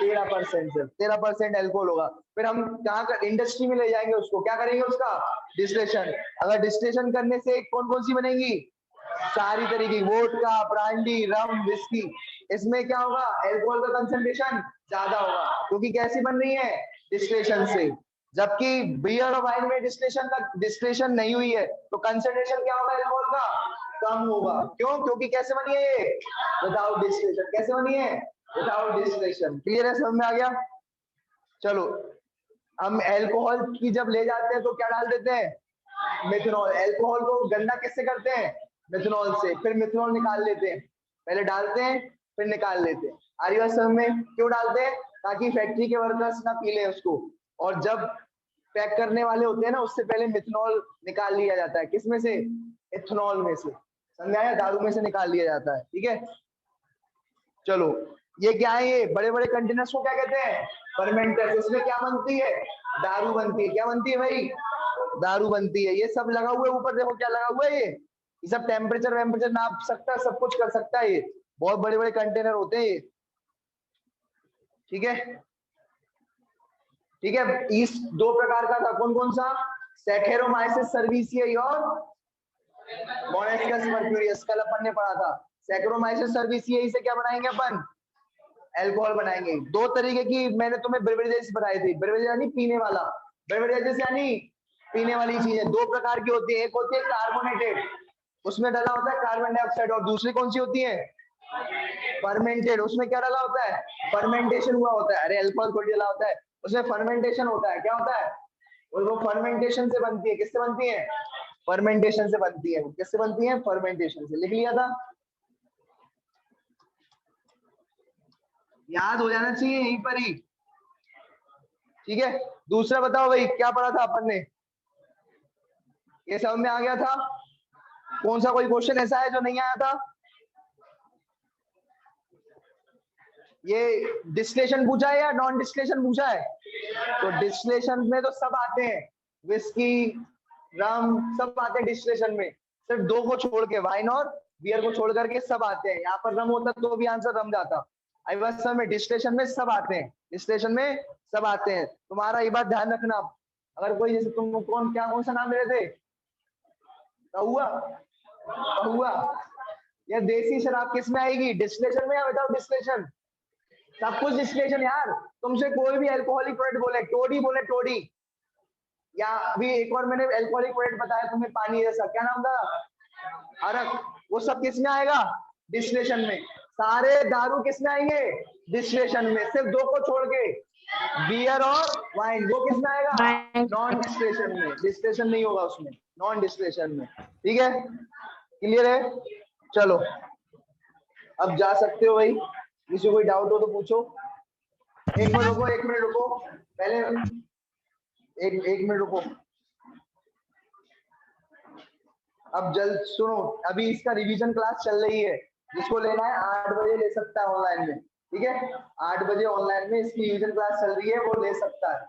13%। 13% अल्कोहल होगा। फिर हम कहाँ इंडस्ट्री में ले जाएंगे उसको, क्या करेंगे उसका डिस्टिलेशन। अगर डिस्टिलेशन करने से कौन कौन सी बनेगी, सारी तरीके की, वोडका, ब्रांडी, रम, विस्की। इसमें क्या होगा, अल्कोहल का कंसंट्रेशन ज्यादा होगा, क्योंकि कैसी बन रही है, डिस्टिलेशन से। जबकि बियर और वाइन में डिस्टिलेशन नहीं हुई है, तो कंसंट्रेशन क्या होगा अल्कोहल का, कम होगा। क्यों, क्योंकि कैसे बनी है ये, विदाउट डिस्टिलेशन। कैसे बनी है, विदाउट डिस्टिलेशन। क्लियर है, समझ में आ गया। चलो, हम अल्कोहल की जब ले जाते हैं तो क्या डाल देते हैं, मिथनॉल। अल्कोहल को गंदा किससे करते हैं, मिथनॉल से। फिर मिथनॉल निकाल लेते हैं, पहले डालते हैं फिर निकाल लेते हैं। आ रही बात समझ में, क्यों डालते हैं, ताकि फैक्ट्री के वर्कर्स ना पी ले उसको। और जब पैक करने वाले होते हैं ना, उससे पहले मिथनॉल निकाल लिया जाता है, किसमें से, इथेनॉल में से। समझ आया, दारू में से निकाल लिया जाता है, ठीक है। चलो, ये क्या है, ये बड़े बड़े कंटेनर्स को क्या कहते हैं, फर्मेंटर्स। इसमें क्या बनती है, दारू बनती है। क्या बनती है भाई, दारू बनती है। ये सब लगा हुआ है ऊपर, देखो क्या लगा हुआ है, ये सब टेम्परेचर वेम्परेचर नाप सकता है, सब कुछ कर सकता है। ये बहुत बड़े बड़े कंटेनर होते हैं ये, ठीक है। ठीक है, इस दो प्रकार का था, कौन कौन सा, सैकेरोमाइसिस सर्विसियाई और मोनेस्कस मर्क्यूरियस। कल अपन ने पढ़ा था। सैकेरोमाइसिस सर्विसियाई से क्या बनाएंगे अपन, अल्कोहल बनाएंगे। दो तरीके की मैंने तुम्हें बेवरेजेस बनाई थी, बेवरेज यानी पीने वाला, बेवरेजेस यानी पीने वाली चीजें। दो प्रकार की होती है, एक होती है कार्बोनेटेड, उसमें डाला होता है कार्बन डाइऑक्साइड, और दूसरी कौन सी होती है, फर्मेंटेड, उसमें क्या डाला होता है, फर्मेंटेशन हुआ होता है। अरे अल्कोहल थोड़ी डाला होता है, उसमें फर्मेंटेशन होता है। क्या होता है, और वो फर्मेंटेशन से बनती है। किससे बनती है, फर्मेंटेशन से बनती है। किससे बनती है, फर्मेंटेशन से। लिख लिया था, याद हो जाना चाहिए यहीं पर ही, ठीक है। दूसरा बताओ भाई, क्या पढ़ा था अपन ने, ये समझ में आ गया था। कौन सा कोई क्वेश्चन ऐसा है जो नहीं आया था, ये डिस्टिलेशन पूछा है या नॉन डिस्टिलेशन पूछा है, तो डिस्टिलेशन में तो सब आते हैं, विस्की, रम, सब आते हैं डिस्टिलेशन में। सिर्फ दो को छोड़ के, वाइन और बियर को छोड़ करके सब आते हैं। यहाँ पर रम होता तो भी आंसर रम जाता। आई बस में डिस्टिलेशन में सब आते हैं, डिस्टिलेशन में सब आते हैं। तुम्हारा ये बात ध्यान रखना, अगर कोई जैसे तुम कौन सा नाम ले रहे थे, कहुआ, कहुआ, या देसी शराब किस में आएगी, डिस्टिलेशन में या विदाउट डिस्टिलेशन, सब कुछ डिस्टिलेशन यार। तुमसे कोई भी अल्कोहलिक प्रोडक्ट बोले, टोडी बोले, टोडी, या अभी एक और मैंने अल्कोहलिक प्रोडक्ट बताया तुम्हें, पानी जैसा, क्या नाम था, अरक, वो सब किस में आएगा, डिस्टिलेशन में। सारे दारू किस में आएंगे, डिस्टिलेशन में, सिर्फ दो को छोड़ के, बियर और वाइन, वो किस में आएगा, नॉन डिस्टिलेशन में। डिस्टिलेशन नहीं होगा उसमें, नॉन डिस्टिलेशन में, ठीक है। क्लियर है, चलो अब जा सकते हो भाई। किसी कोई डाउट हो तो पूछो। एक मिनट रुको, एक मिनट रुको, पहले एक मिनट रुको। अब जल्द सुनो, अभी इसका रिवीजन क्लास चल रही है, जिसको लेना है 8 बजे ले सकता है ऑनलाइन में, ठीक है। 8 बजे ऑनलाइन में इसकी रिवीजन क्लास चल रही है, वो ले सकता है।